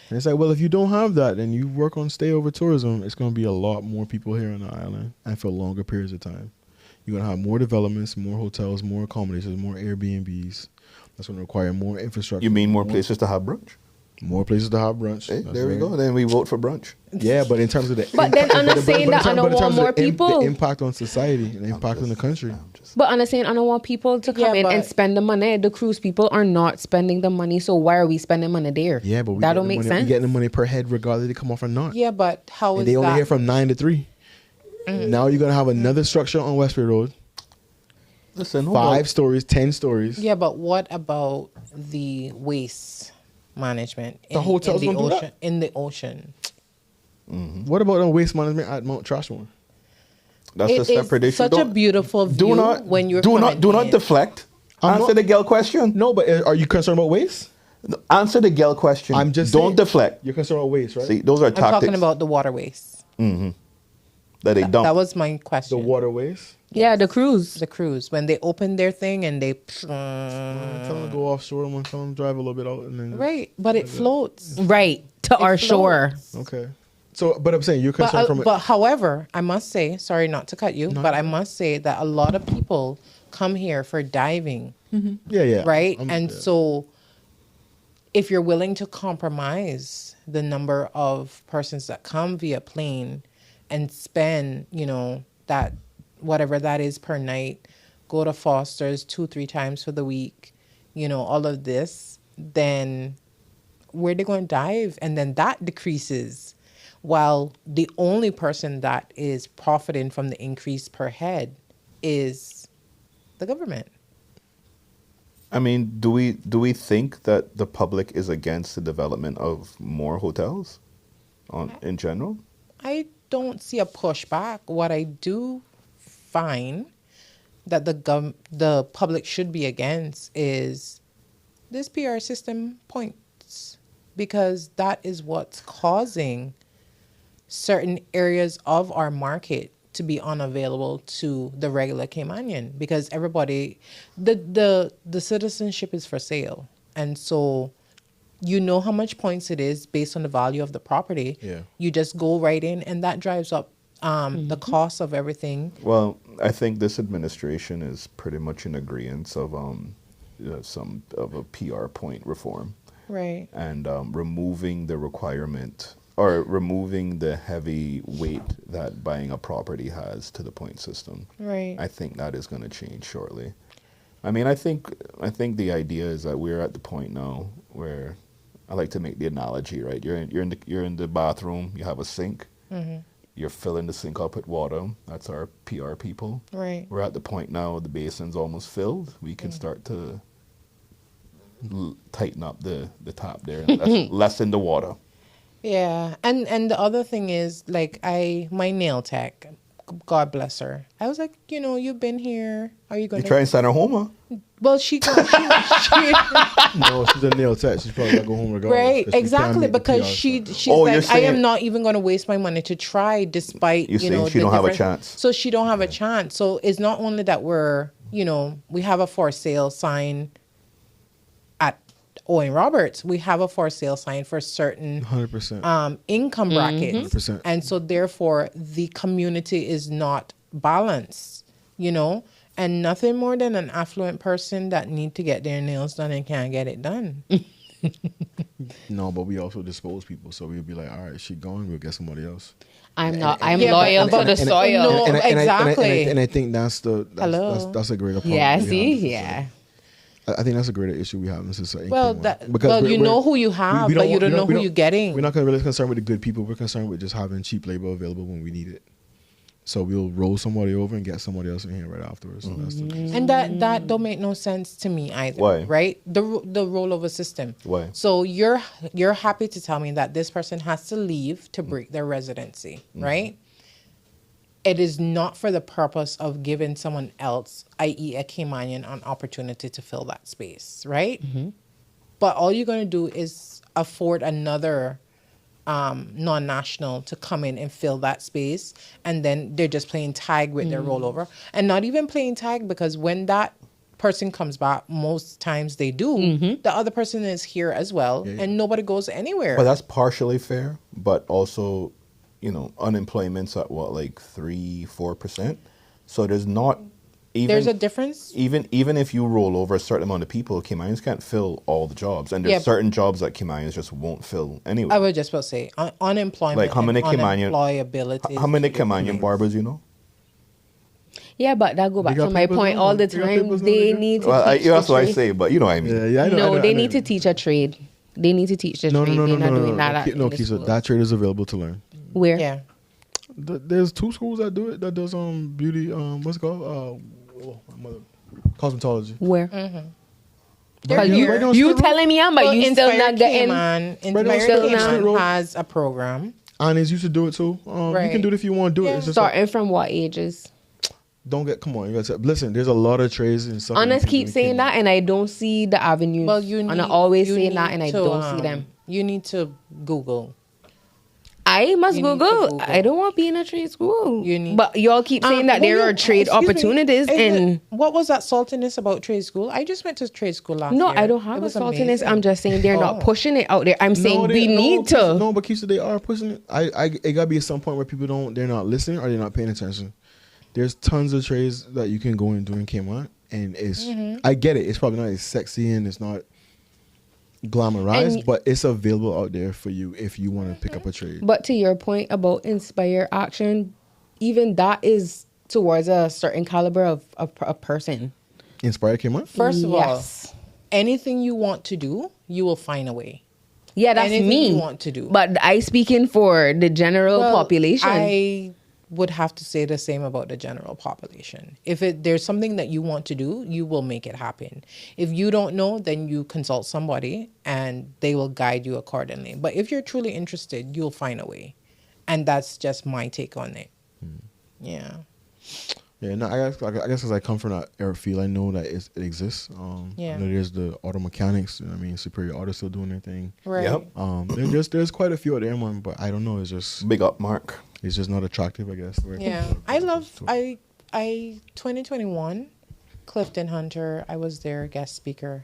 And it's like, well, if you don't have that, then you work on stay over tourism. It's going to be a lot more people here on the island and for longer periods of time. You're going to have more developments, more hotels, more accommodations, more Airbnbs. That's going to require more infrastructure. You mean more places to have brunch? More places to have brunch. Hey, That's there we right. go. Then we vote for brunch. Yeah, but in terms of the But then I'm not saying that I in don't terms want of more the people. the impact on society and the impact on the country. But I'm not saying I don't want people to come Yeah, in and but- spend the money. The cruise people are not spending the money, so why are we spending money there? Yeah, but that don't make We sense. getting the money per head regardless they come off or not. Yeah, but how is And they only that? here from 9 to 3. Now you're gonna have another structure on Westfield Road. Listen, hold 5 on. stories, 10 stories. Yeah, but what about the waste management? The hotels in the don't do ocean. that? In the ocean, What about the waste management at Mount Trashmore? That's a it is separate issue. such a Don't- beautiful view do not when you're do not coming in. deflect. I'm Answer not- the girl question. No, but are you concerned about waste? Answer the girl question. I'm just don't saying, deflect. You're concerned with waste, right? See, those are I'm tactics talking about the waterways. that they dump. That was my The question. waterways. Yeah, the cruise. The cruise, when they open their thing and they Tell them to go offshore and tell them to drive a little bit out and then. right, but it floats. Right. To our shore. Okay. So, but I'm saying you're concerned from it. But however, I must say, sorry not to cut you, but I must say that a lot of people come here for diving, Yeah. right? Yeah. So if you're willing to compromise the number of persons that come via plane and spend, that whatever that is per night, go to Foster's 2-3 times for the week, all of this, then where they going to dive? And then that decreases, while the only person that is profiting from the increase per head is the government. I mean, do we think that the public is against the development of more hotels in general? I don't see a pushback. What I do find that the public should be against is this PR system points, because that is what's causing certain areas of our market to be unavailable to the regular Caymanian, because everybody, the citizenship is for sale. And so how much points it is based on the value of the property. Yeah. You just go right in, and that drives up the cost of everything. Well, I think this administration is pretty much in agreement of some of a PR point reform. Right. And removing the requirement or removing the heavy weight that buying a property has to the point system. Right. I think that is going to change shortly. I mean, I think the idea is that we're at the point now where I like to make the analogy, right? You're in the bathroom, you have a sink, you're filling the sink up with water. That's our PR people. Right. We're at the point now the basin's almost filled. We can start to tighten up the tap there and lessen the water. Yeah. And the other thing is, like, my nail tech, God bless her, I was like, you've been here. Are you going You try and send her home, huh? Well, she No, she's a nail tech. She's probably gonna go home regardless. right, 'cause she can't exactly, make the because PR she's stuff. Oh, you're like, I am saying- not even going to waste my money to try, despite You're saying she the don't have a different- chance. So she don't have a chance. So it's not only that we have a for sale sign at Owen Roberts. We have a for sale sign for certain 100%. income brackets, 100%. and so therefore the community is not balanced, and nothing more than an affluent person that need to get their nails done and can't get it done. No, but we also dispose people, so we'll be like, all right, she gone. We'll get somebody else. I'm Yeah, loyal but- to the soil. No, exactly. And I think that's Hello. that's a greater problem. Yeah, we have see? in society. Yeah. I think that's a greater issue we have in society. Well, you know who you have, but you don't know who you're getting. We're not really concerned with the good people. We're concerned with just having cheap labor available when we need it. So we'll roll somebody over and get somebody else in here right afterwards. So that's the case. And that don't make no sense to me either. Why? Right? The rollover system. Why? So you're happy to tell me that this person has to leave to break their residency, right? It is not for the purpose of giving someone else, i.e. a Caymanian, an opportunity to fill that space, right? But all you're going to do is afford another non-national to come in and fill that space, and then they're just playing tag with their rollover, and not even playing tag, because when that person comes back, most times they do, the other person is here as well, and nobody goes anywhere. Well, that's partially fair, but also, unemployment's at what, like 3-4%. So there's not even There's a difference. Even if you roll over a certain amount of people, Caymanians can't fill all the jobs, and there's Yeah. certain jobs that Caymanians just won't fill anyway. I was just about to say unemployment. Like, how many and Caymanian- unemployability? How many Caymanian barbers you know? Yeah, but that go back got to my papers point now? all the You got time. papers now, They nigga? need to Well, teach that's the what I trade. say, but you know what I mean. Yeah, I know. No, I they know. need to teach a trade. They need to teach the No, trade. no, They're not doing no. that. No, in the Keisha, schools. that trade is available to learn. Where? Yeah. There's 2 schools that do it. That does beauty. What's it called? Cosmetology. Where? They're Right here. down You Smith Road. telling me, but you still not getting. Cayman, Right Inspired on Smith Cayman Road. has a program. Annie's used to do it too. You Right. can do it if you want to do Yeah. it. It's just like, Starting from what ages? Don't get. Come on, you gotta listen. There's a lot of trades and stuff. Honest keep saying that, and I don't see the avenues. Well, you need. And I always you saying that, need and I to, don't see them. You need to Google. I must You need to Google. Google. I don't want to be in a trade school. You need- but y'all keep saying that there are trade opportunities, and what was that saltiness about trade school? I just went to trade school last no, year. I don't have It a was saltiness. amazing. I'm just saying they're not Oh. pushing it out there. I'm saying we need to. No, but Keisha, they are pushing it. It gotta be at some point where people they're not listening or they're not paying attention. There's tons of trades that you can go and do in Cayman, and it's. I get it. It's probably not as sexy and it's not glamorized, And- but it's available out there for you if you want to pick up a trade. But to your point about inspire action, even that is towards a certain caliber of a person. Inspire Cayman. First of Yes. all, anything you want to do, you will find a way. Yeah, that's Anything me. you want to do. But I speaking for the general Well, population. I would have to say the same about the general population. If there's something that you want to do, you will make it happen. If you don't know, then you consult somebody and they will guide you accordingly. But if you're truly interested, you'll find a way. And that's just my take on it. Yeah. Yeah, no, I guess as I come from that air field, I know that it exists. Yeah. I know there's the auto mechanics. I mean, Superior Auto still doing their thing. Right. Yep. There's quite a few out there, man, but I don't know. It's just Big up, Mark. not attractive, I guess. Yeah. I 2021, Clifton Hunter, I was their guest speaker.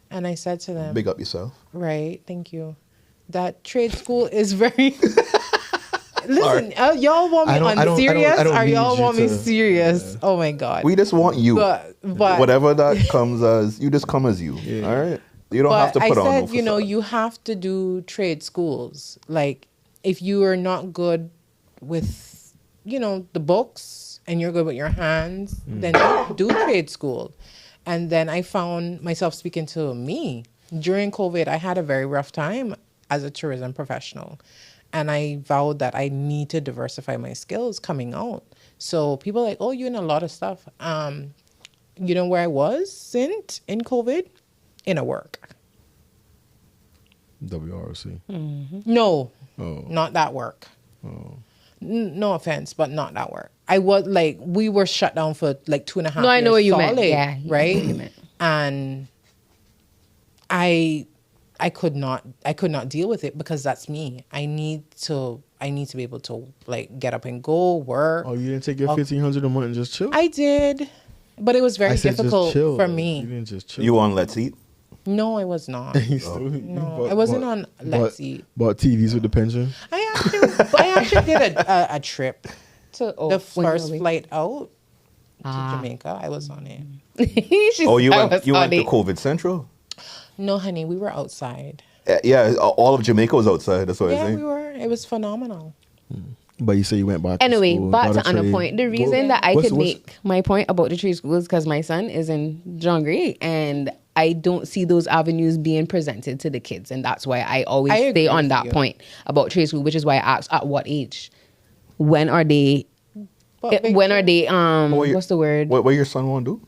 And I said to them, Big up yourself. right, thank you. That trade school is very. Listen, y'all want me serious, I don't or need y'all you want me to- serious? Oh my god! We just want you. But Whatever that comes as, you just come as you. Yeah. All right? You don't have to but put I on no said, you know, facade. you have to do trade schools. Like, if you are not good with, you know, the books and you're good with your hands, then do trade school. And then I found myself speaking to me during COVID. I had a very rough time as a tourism professional. And I vowed that I need to diversify my skills coming out. So people are like, oh, you're in a lot of stuff. You know where I was in COVID? In a work. WROC. No, Oh. not that work. Oh. No offense, but not that work. I was like, we were shut down for like 2.5 years. No, I know what you solid, meant. Yeah, right. what you meant. And I could not deal with it because that's me. I need to be able to like get up and go work. Oh, you didn't take your 1,500 a month and just chill? I did, but it was very I said just difficult chill. for You me. didn't just chill. You on Let's Eat? No, I was not. You still- you No, bought- I wasn't bought- on Let's Eat. Bought TVs with the pension. I actually did a trip. So, The when first you were flight out to Ah. Jamaica, I was on it. She Oh, you said I went was to on it. COVID Central? No, honey, we were outside. Yeah, all of Jamaica was outside. That's what I'm Yeah, saying. we were. It was phenomenal. But you say you went back to Anyway, school, back got a to another trade. point. The reason that I What's- could what's- make my point about the trade schools because my son is in John Gray and I don't see those avenues being presented to the kids, and that's why I always I agree stay on with that you. point about trade school, which is why I asked at what age, when are they, But when are they What your- what's the word? What your son want to do?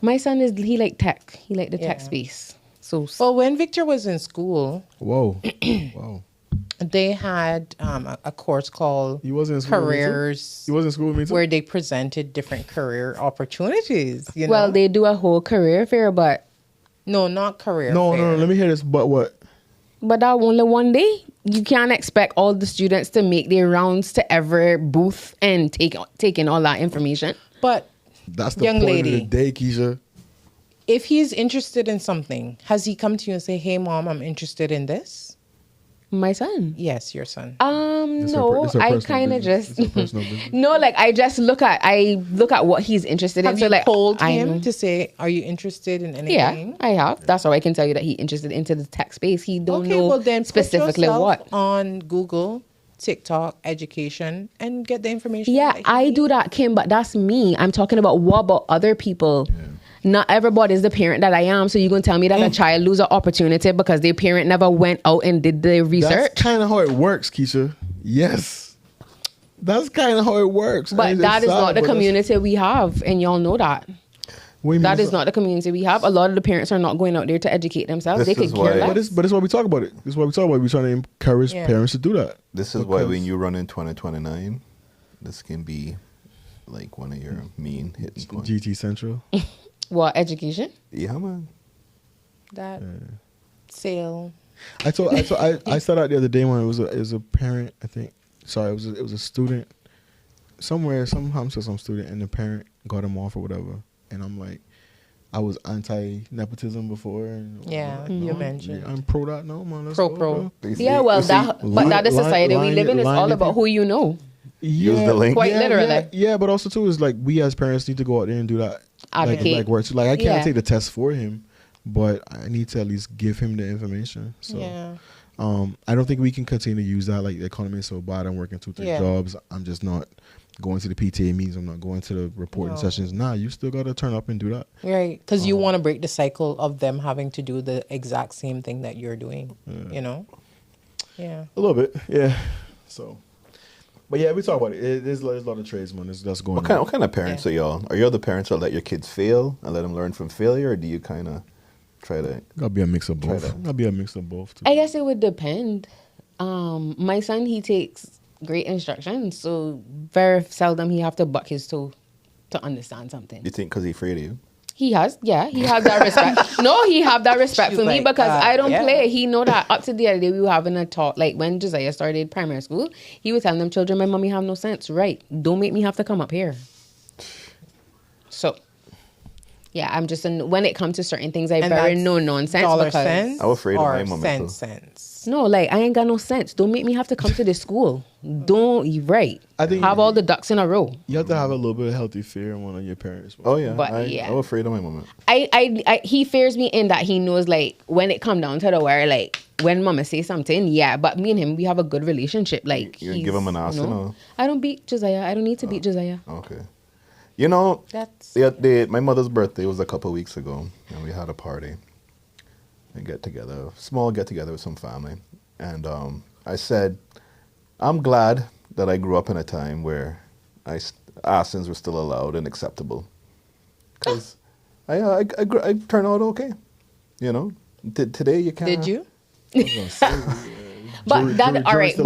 My son he like tech, he like the tech Yeah. space. So Well, when Victor was in school, Whoa. Wow. they had a course called You wasn't in school with me too? Careers, You wasn't in school with me too? where they presented different career opportunities. You know? well, they do a whole career fair, but no, not career. No, fair. let me hear this. But what? that only one day. You can't expect all the students to make their rounds to every booth and take in all that information. But That's the Young point lady. of the day, Keisha. if he's interested in something, has he come to you and say, "Hey, mom, I'm interested in this"? My son. Yes, your son. This No, her I personal kind of business. just It's her personal business. no, like I just look at what he's interested in. Have So you like told I him know. to say, "Are you interested in anything?" Yeah, I have. That's how I can tell you that he's interested into the tech space. He don't Okay, know well then specifically put yourself what. on Google, TikTok, education, and get the information. Yeah, that he I needs. do that, Kim, but that's me. I'm talking about what about other people. Not everybody is the parent that I am. So you're going to tell me that a child lose an opportunity because their parent never went out and did the research? That's kind of how it works, Keisha. Yes. That's kind of how it works. But that is not the community we have. And y'all know that. That is not the community we have. A lot of the parents are not going out there to educate themselves. This They is could care why- less. But it's why we talk about it. This is why we talk about it. We're trying to encourage Yeah. parents to do that. This is why Because- when you run in 2029, this can be like one of your main hitting points? GT Central. What, education? Yeah, man. That sale. I saw that the other day when it was a parent. I think. Sorry, it was a student. Somewhere, some student, and the parent got him off or whatever. And I'm like, I was anti-nepotism before. And Yeah, you mentioned. I'm pro that now, man. Let's Pro. go, bro. Yeah, well, that the society we live in is all about who you know. Use the link. Quite literally. Yeah, but also too is like we as parents need to go out there and do that. Advocate. Like work. So, like I can't Yeah. take the test for him, but I need to at least give him the information. So Yeah. I don't think we can continue to use that. Like the economy is so bad. I'm working 2-3 Yeah. jobs. I'm just not going to the PTA meetings. I'm not going to the reporting sessions. Nah, you still got to turn up and do that. Right, because you want to break the cycle of them having to do the exact same thing that you're doing. You know. Yeah. A little bit, yeah. So, but yeah, we talk about it. There's a lot of trades, man. That's going on. What kind of parents are y'all? Are you the parents that let your kids fail and let them learn from failure, or do you kind of try to? Gotta be a mix of both. that. Gotta be a mix of both. Too. I guess it would depend. My son, he takes great instructions, so very seldom he have to buck his toe to understand something. You think because he's afraid of you? He has that respect. No, he have that respect She's for me like, because I don't yeah. play. He know that up to the other day we were having a talk. Like when Josiah started primary school, he was telling them children, my mommy have no sense. Right. Don't make me have to come up here. So, yeah, I'm just, when it comes to certain things, I And very that's no nonsense. Dollar because, cents. I was afraid of or my mom, too. cents. No, like I ain't got no sense. Don't make me have to come to this school. Right. I think have all the ducks in a row. you have to have a little bit of healthy fear in one of your parents. Oh yeah, But, yeah. I was afraid of my mom. He fears me in that he knows, like, when it come down to the wire, like, when mama say something, yeah, but me and him, we have a good relationship. Like, You give him an ass, you know? I don't beat Josiah. I don't need to beat Josiah. Okay. You know, That's my mother's birthday was a couple of weeks ago, and we had a party, a small get together with some family, and I said, I'm glad that I grew up in a time where arsons were still allowed and acceptable, because I turned out okay, you know. Today you can't. Did you? But that all right,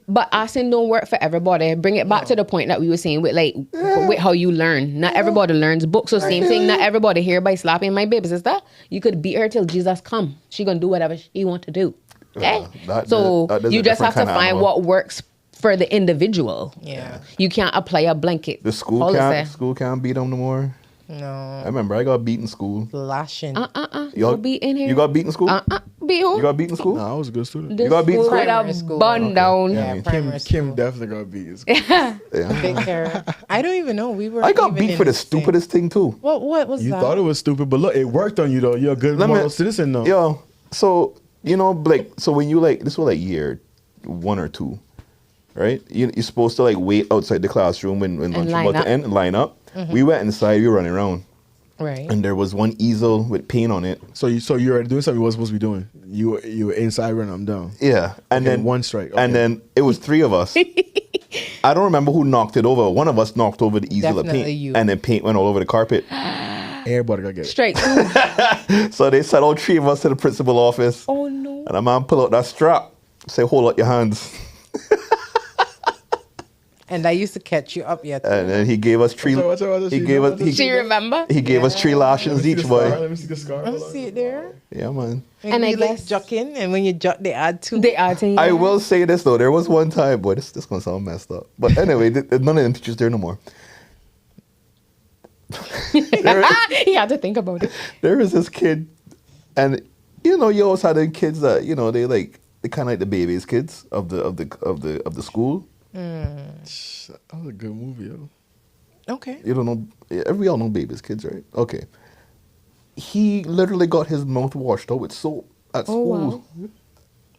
but asking don't work for everybody. Bring it back to the point that we were saying with with how you learn. Not everybody learns books or same thing. Not everybody here by slapping my baby sister. You could beat her till Jesus come. She gonna do whatever she want to do. Okay, so you just have to find what works for the individual. Yeah. You can't apply a blanket. The school can't beat them no more. No. I remember I got beat in school. Lashing. You beat in here. You got beat in school? Beat who? You got beat in school? Nah, I was a good student. You got beat in school? Primary school. Bun down. Yeah, Kim primary school. definitely got beat. Yeah. Big hair. I don't even know. We were. I got even beat in for the same- stupidest thing too. What was You that? thought it was stupid, but look, it worked on you though. You're a good moral citizen though. Yo, so you know, like, so when you this was like year 1 or 2, right? You're supposed to like wait outside the classroom when lunch was line about up. to end and line up. We went inside. We were running around, Right. and there was one easel with paint on it. So you were doing something you wasn't supposed to be doing. You were inside running them down. Yeah, and Okay, then one strike, okay. and then it was 3 of us. I don't remember who knocked it over. One of us knocked over the easel of Definitely paint, you. and then paint went all over the carpet. Everybody got get it. Straight through. So they sent all 3 of us to the principal office. Oh no. And the man pull out that strap, say, hold out your hands. And I used to catch you up yet. And then he gave us 3. Watch out, He gave us. Do you remember? He gave us 3 lashings each, boy. Let me see the scar. I see it there. Yeah, man. And I you like guess- jucking, and when you juck, they add 2. They are saying. I will say this though. There was one time, boy. This gonna sound messed up, but anyway, none of them teachers there no more. He had to think about it. There was this kid, and you know, you always had the kids that they kind of like the babies kids of the school. That was a good movie, yo. Okay. You don't know. We all know babies kids, right? Okay. He literally got his mouth washed out with soap at school. wow.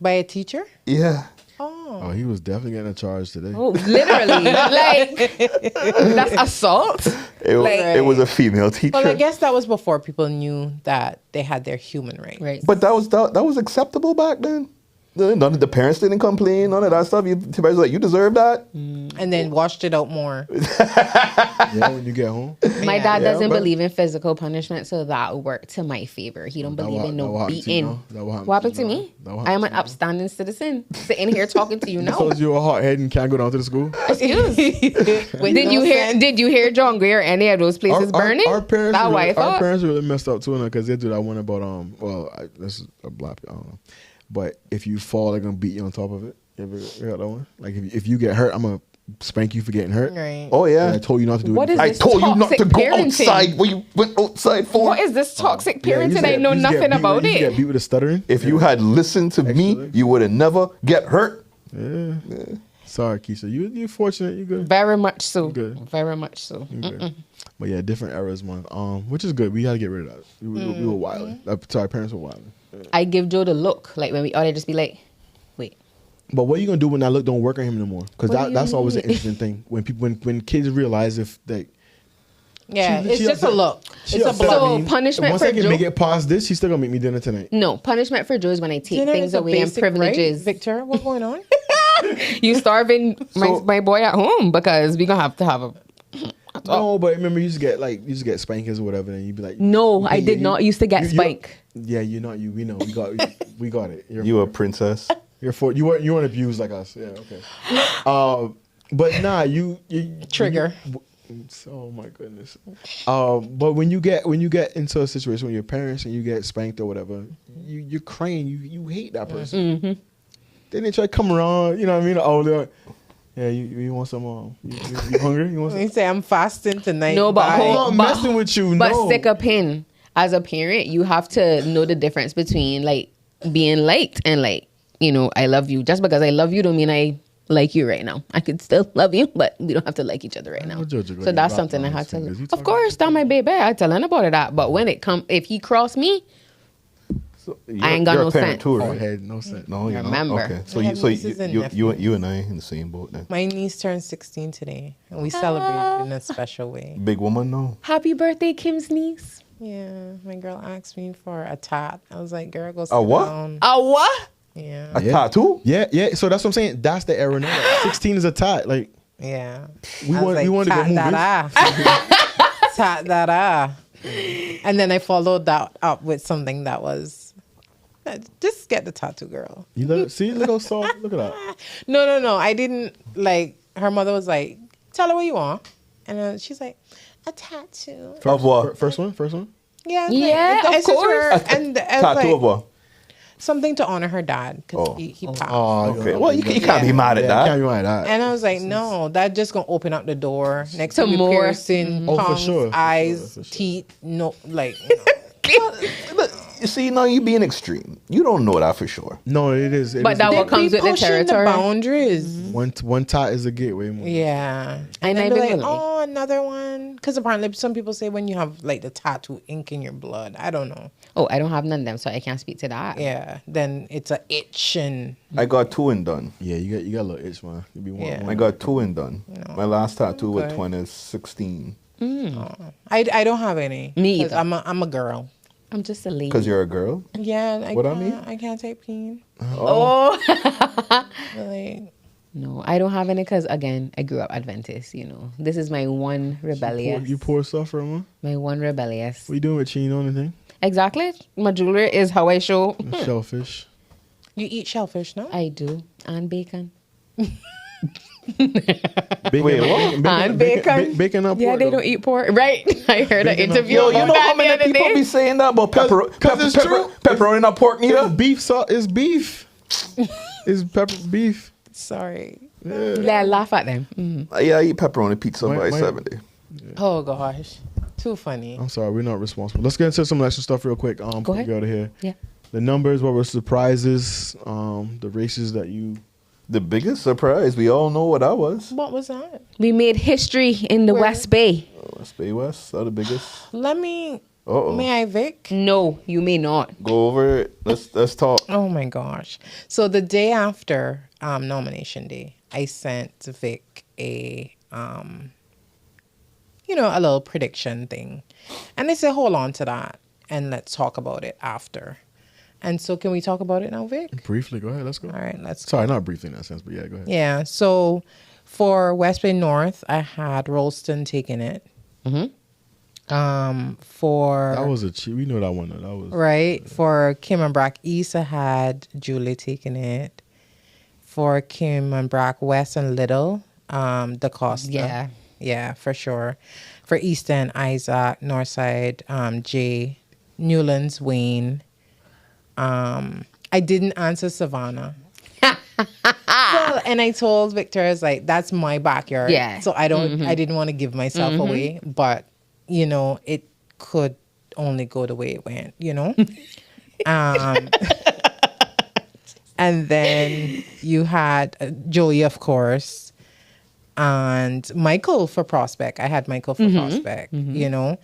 By a teacher? Yeah. Oh, he was definitely getting a charge today. Oh, literally. Like, that's assault. It was a female teacher. Well, I guess that was before people knew that they had their human rights. Right. But that was acceptable back then. None of the parents didn't complain. None of that stuff. The parents were like, you deserve that. And then washed it out more. Yeah, when you get home. My dad Yeah, doesn't but- believe in physical punishment, so that worked to my favor. He don't believe in no beating. What What happened to me? I am an upstanding citizen sitting here talking to you now. So you're a hot head and can't go down to the school. Excuse. With Did no you hear? sense. Did you hear John Greer? Any of those places burning? Our parents, That really, why I thought. our parents really messed up too, because they do that one about this is a black. I don't know, but if you fall, they're gonna beat you on top of it. You ever heard that one? Like if you get hurt, I'm gonna spank you for getting hurt. Right. Oh yeah. And I told you not to do What it. is I this told you not to toxic go parenting? outside when you went outside for. What is this toxic Yeah, you parenting? used I to know get- you used to get nothing beat about with- You used to it. get beat with a stuttering. If you had listened to me, Actually. you would have never get hurt. Yeah. Sorry, Keisha. You're fortunate. You're good. Very much so. Good. Very much so. You're good. But yeah, different eras, man. Which is good. We gotta get rid of that. We were wilding. Sorry, parents were wilding. I give Joe the look, like when we ought to just be like, wait. But what are you gonna do when that look don't work on him no more? Because What do you that's always an mean? interesting thing when people when kids realize if they. Yeah, She- it's she just a upset- look. she It's a upset blow. So me. punishment Once for I can Joe- make it past this, she's still gonna make me dinner tonight. No, punishment for Joe is when I take Dinner things is a away and basic right. privileges. Victor, what's going on? You starving my boy at home because we gonna have to have a. No, but remember you used to get spankings or whatever, and you'd be like, No, I did not used to get spank. Yeah, you're not you. We know. We got it. You a princess. You weren't abused like us. Yeah, okay. But nah, you Trigger. Oh my goodness. But when you get into a situation with your parents and you get spanked or whatever, you're crying. You hate that person. Mm-hmm. Then they try to come around. You know what I mean? Oh, they're like, yeah. You want some? You hungry? You want some? You say I'm fasting tonight. No, but Bye. hold- I'm not messing with you. But no. stick a pin. As a parent, you have to know the difference between like being liked and like, I love you. Just because I love you don't mean I like you right now. I could still love you, but we don't have to like each other right now. I'll judge you So when that's you something I rock had down his to. fingers. You Of talking course, that my baby. I tell anybody that. But when it come, if he cross me, So I ain't got you're no a parent sense. too, Oh, right? head, no sense. No, you Remember. Okay, so I you have so nieces and you nephews. you and I in the same boat then. My niece turned 16 today, and we celebrated in a special way. Big woman, no. happy birthday, Kim's niece. Yeah, my girl asked me for a tat. I was like, "Girl, go sit A what? down." A what? Yeah, A tattoo? Yeah. So that's what I'm saying. That's the era now. Like, 16 is a tot. Like yeah. we I was want to go "Tat that ah." Tat that ah. And then I followed that up with something that was, just get the tattoo, girl. You look how soft. Look at that. No. I didn't like. Her mother was like, "Tell her what you want," and she's like, "A tattoo." Of what? First one. Yeah, it's Yeah, like, of it's just course. her- and I was Tattoo like, of what? something to honor her dad because Oh. he passed. Oh, Okay. Well, you can't be mad at Yeah, that. can't be mad at that. And I was like, no, that just gonna open up the door. Next To to more. piercing, Oh, for tongues, sure, for eyes, sure, for sure. teeth, no, like, Look, you see, now you being extreme. You don't know that for sure. No, it is. It But is that a what gateway. comes with the pushing territory. boundaries. One tot is a gateway. More. Yeah, And and I've I'd be been like, willing. oh, another one. Because apparently, some people say when you have like the tattoo ink in your blood, I don't know. Oh, I don't have none of them, so I can't speak to that. Yeah, then it's a itch and I got two and done. Yeah, you got a little itch, man. You be one. Yeah. I got two and done. No. My last tattoo with Okay. 2016. I don't have any. Me 'Cause either. I'm a girl. I'm just a lady. Because you're a girl. Yeah, What I mean? I can't take pain. Oh. Like, No, I don't have any because, again, I grew up Adventist, This is my one rebellious. You poor sufferer, man. My one rebellious. What you doing with cheating on anything? Exactly. My jewelry is how I show. Shellfish. you eat shellfish, no? I do. And bacon. Bacon, Wait, what? And bacon. Bacon up. Yeah, they don't eat pork. Right. I heard an Bacon up interview pork. Yo, you about know that how the many other people day. be saying that about 'Cause it's true. pepperoni not pork neither? It's beef. It's beef. It's pepper beef. Sorry. Yeah, laugh at them. Mhm. Yeah, I eat pepperoni pizza by My- 70. Oh gosh, too funny. I'm sorry, we're not responsible. Let's get into some extra stuff real quick. Go Before we ahead. go out of here. Yeah. The numbers, what were surprises? The races that you. The biggest surprise, we all know what that was. What was that? We made history in the Where? West Bay. West Bay West, that the biggest. Let me. Uh-oh. May I, Vic? No, you may not. Go over it. Let's talk. Oh my gosh. So the day after nomination day, I sent Vic a a little prediction thing. And I said, hold on to that and let's talk about it after. And so can we talk about it now, Vic? Briefly, go ahead. Let's go. All right, let's go. Sorry, not briefly in that sense, but yeah, go ahead. Yeah, so for West Bay North, I had Rolston taking it. For That was a cheat. We know that one. That was right for Cayman Brack East, I had Julie taking it. For Cayman Brack West and Little, the Costa. Yeah, for sure. For East End, Isaac, Northside, Jay, Newlands, Wayne. I didn't answer Savannah. Well, and I told Victor, I was like, that's my backyard. Yeah. So I didn't want to give myself away, but you know, it could only go the way it went, you know? And then you had Joey, of course, and Michael for Prospect. I had Michael for Prospect, you know?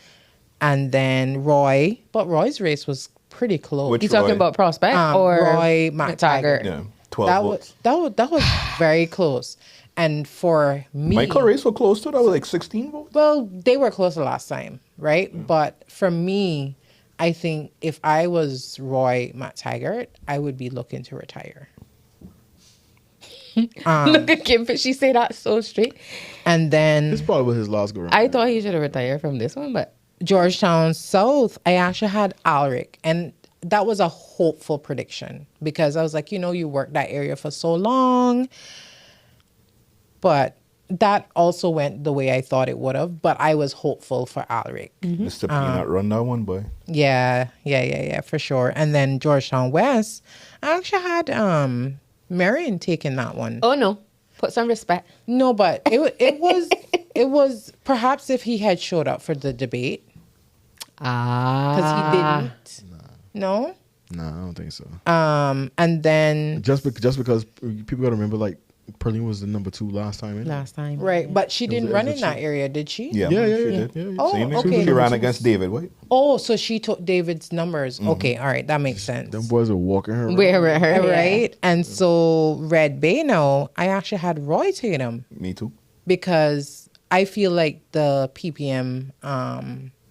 And then Roy, but Roy's race was pretty close. Which You talking Roy? about Prospect or Roy McTaggart? Yeah, 12 votes. That was very close. And for me, Michael race were close to that was like 16 votes. well, they were close the last time, right? But for me, I think if I was Roy McTaggart, I would be looking to retire. Look at Kim, but she say that so straight. And then This probably was his last go round. I thought he should have retired from this one, but Georgetown South, I actually had Alric. And that was a hopeful prediction because I was like, you know, you worked that area for so long. But that also went the way I thought it would have. But I was hopeful for Alric. Mr. Peanut run that one, boy. Yeah, for sure. And then Georgetown West, I actually had Marion taking that one. oh no, put some respect. No, but it was perhaps if he had showed up for the debate because he didn't. No. Nah, I don't think so. And then Just because people got to remember, like, Perlene was the number 2 last time. Innit? Last time, right, but she didn't it run was in a that cheat. area, did she? Yeah, Yeah. she did. Yeah. Oh, Same okay. She ran against David White. Oh, so she took David's numbers. Okay, all right, that makes sense. Them boys were walking her around. Where her, Right, and so Red Bay now, I actually had Roy take him Me too. because I feel like the PPM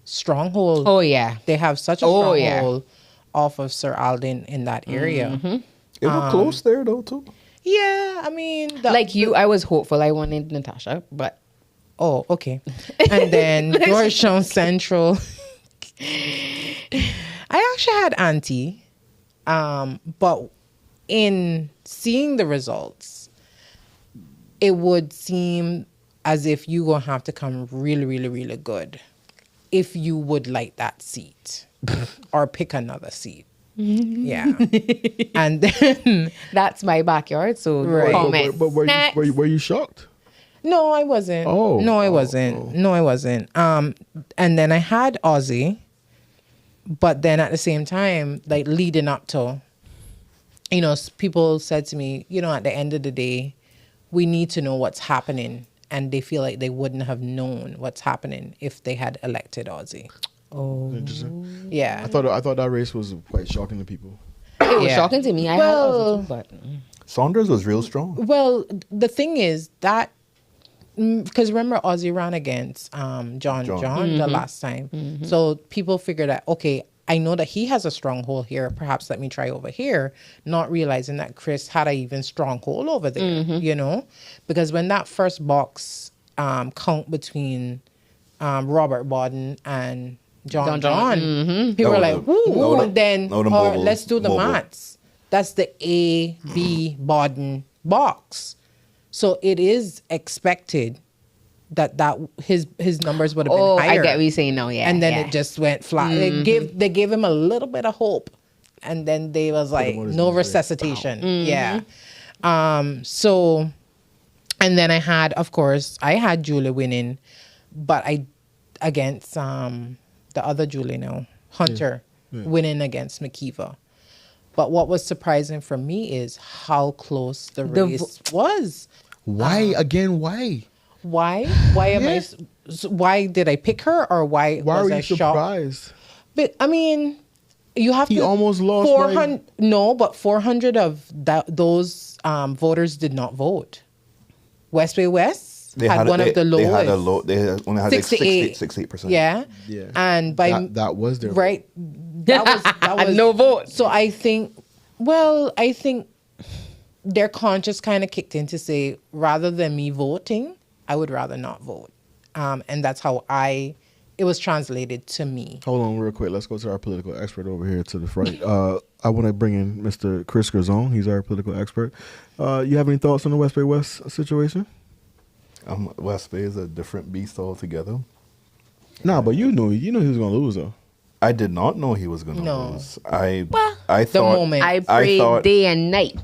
stronghold. Oh yeah, They have such a Oh, yeah. stronghold off of Sir Alden in that area. It was close there though too. Yeah, I mean, like you, I was hopeful I wanted Natasha, but oh, okay. And then Georgetown Central. I actually had Auntie, but in seeing the results, it would seem as if you gonna have to come really, really, really good if you would like that seat or pick another seat. Yeah, and then that's my backyard. So Right. comment. But were Next. you you shocked? no, I wasn't. Oh. No, I Oh, wasn't. oh. No, I wasn't. And then I had Aussie, but then at the same time, like leading up to, you know, people said to me, you know, at the end of the day, we need to know what's happening, and they feel like they wouldn't have known what's happening if they had elected Aussie. Interesting. Yeah, I thought that race was quite shocking to people. It was Yeah. shocking to me. I Well- had Ozzy too, but Saunders was real strong. Well, the thing is that because remember Ozzy ran against John the last time, so people figured that okay, I know that he has a stronghold here. Perhaps let me try over here, not realizing that Chris had an even stronghold over there. You know, because when that first box count between Robert Borden and John, people were That like, was "Woo!" the- Then that was the or mobile- let's do the mobile. maths. That's the A-B Borden box. So it is expected that his numbers would have been oh, higher. I get what you're saying now. Yeah, And then yeah. it just went flat. They gave him a little bit of hope, and then they was like, on his no knees, resuscitation. Yeah. So, and then I had Julie winning, but I against the other Julie now, Hunter, winning against McKeever. But what was surprising for me is how close the race was. Why again? Why? Why? Why am I? Why did I pick her, or why Why was were I you shocked? surprised? But I mean, you have He to. almost lost 400. No, but 400 of those voters did not vote. West Bay West had one of the lowest. They only had 68. 68%. Yeah. Yeah. And by That was their right, that was no vote. So I think their conscience kind of kicked in to say, rather than me voting, I would rather not vote. And that's how it was translated to me. Hold on real quick. Let's go to our political expert over here to the right. I want to bring in Mr. Chris Grazon. He's our political expert. You have any thoughts on the West Bay West situation? West Bay is a different beast altogether. Nah, but you knew he was going to lose, though. I did not know he was going to No. lose. I The thought moment. I prayed thought- day and night.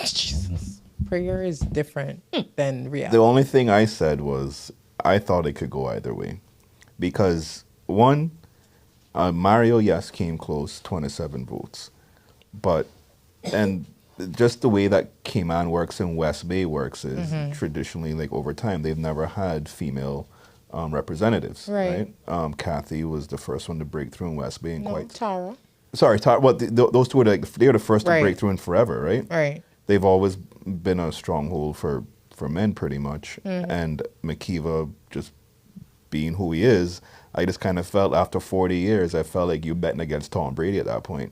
Jesus. Prayer is different than reality. the only thing I said was I thought it could go either way. Because, one, Mario, yes, came close, 27 votes. And just the way that Cayman works and West Bay works is traditionally, like, over time, they've never had female representatives. Right. Kathy was the first one to break through in West Bay. And No, Tara. Sorry, well, those two were they were the first to Right. break through in forever, right? Right. They've always been a stronghold for men, pretty much. And McKeeva just being who he is, I just kind of felt after 40 years, I felt like you betting against Tom Brady at that point.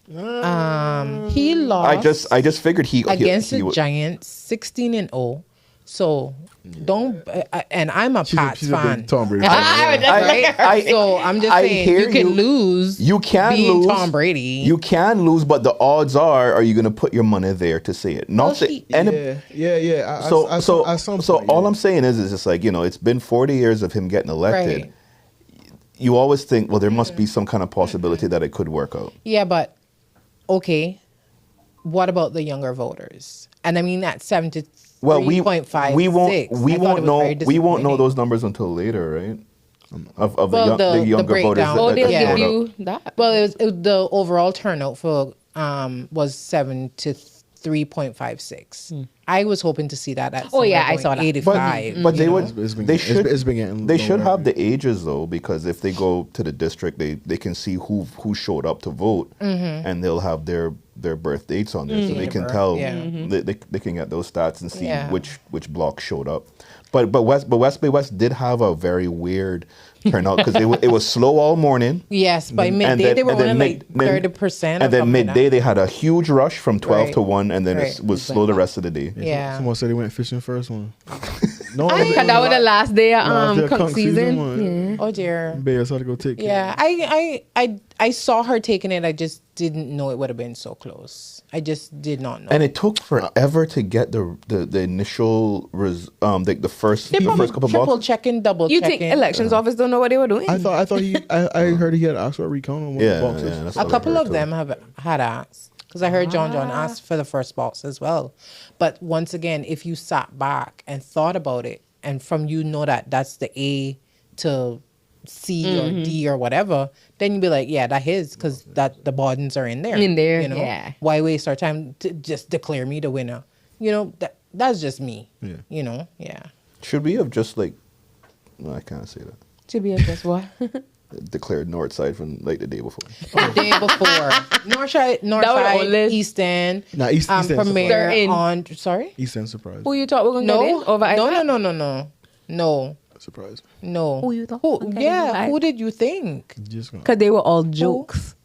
He lost. I just figured he against he the would- Giants, 16-0. So don't. And I'm a Pats She's a fan. big Tom Brady. So I'm just I saying hear you can you. lose. You can being lose. Tom Brady. You can lose, but the odds are you going to put your money there to see it? Not Well, say any. Yeah. So at some so point, all yeah. I'm saying is just like, it's been 40 years of him getting elected. Right. You always think, well, there must be some kind of possibility that it could work out. Yeah, but okay. What about the younger voters? And I mean that 73.56. Well, we won't know those numbers until later, right? Of Well, the the younger voters. breakdown. Oh, they'll Yeah. give you that. Well, it was the overall turnout for was 73.56. I was hoping to see that at Oh, yeah, I saw that. 85. But they you would. know? They should. It's been getting They should lower. have the ages though, because if they go to the district, they can see who showed up to vote, and they'll have their birth dates on there, so they can tell. Yeah. They can get those stats and see Yeah. which block showed up. But West Bay West did have a very weird turnout because it was slow all morning. Yes, by And midday then- they were and then only like mid- 30%. And then midday they had a huge rush from 12 Right. to 1, and then Right. it was slow the rest of the day. Yeah. Someone said they went fishing first one. No, Cause that was the last day of Last day of conch conch season season. one. Yeah. Oh dear. Bears had to go take care. Yeah, I saw her taking it. I just didn't know it would have been so close. I just did not know. And it took forever to get the initial the first couple triple blocks. checking, double You checking. think elections office don't know what they were doing? I thought I heard he had asked for a recount on one Yeah, of the boxes. yeah, that's A what I couple heard of too. them have had asked because I heard John asked for the first box as well. But once again, if you sat back and thought about it, and from that's the A to C or D or whatever, then you'd be like, yeah, that is because that the buttons are in there. In there, you know. yeah. Why waste our time to just declare me the winner? You know, that's just me. Yeah. You know, yeah. Should we have just no, I can't say that. To be a guess what? Declared Northside from like the day before. The day before, Northside, on list. East End, Nah, East End premiere They're in. on. Sorry. East End surprise. Who you thought were gonna get in over Isaac? No. Surprise. No. Who you thought was gonna get in Yeah. over Who did you think? Just gonna. Cause they were all jokes.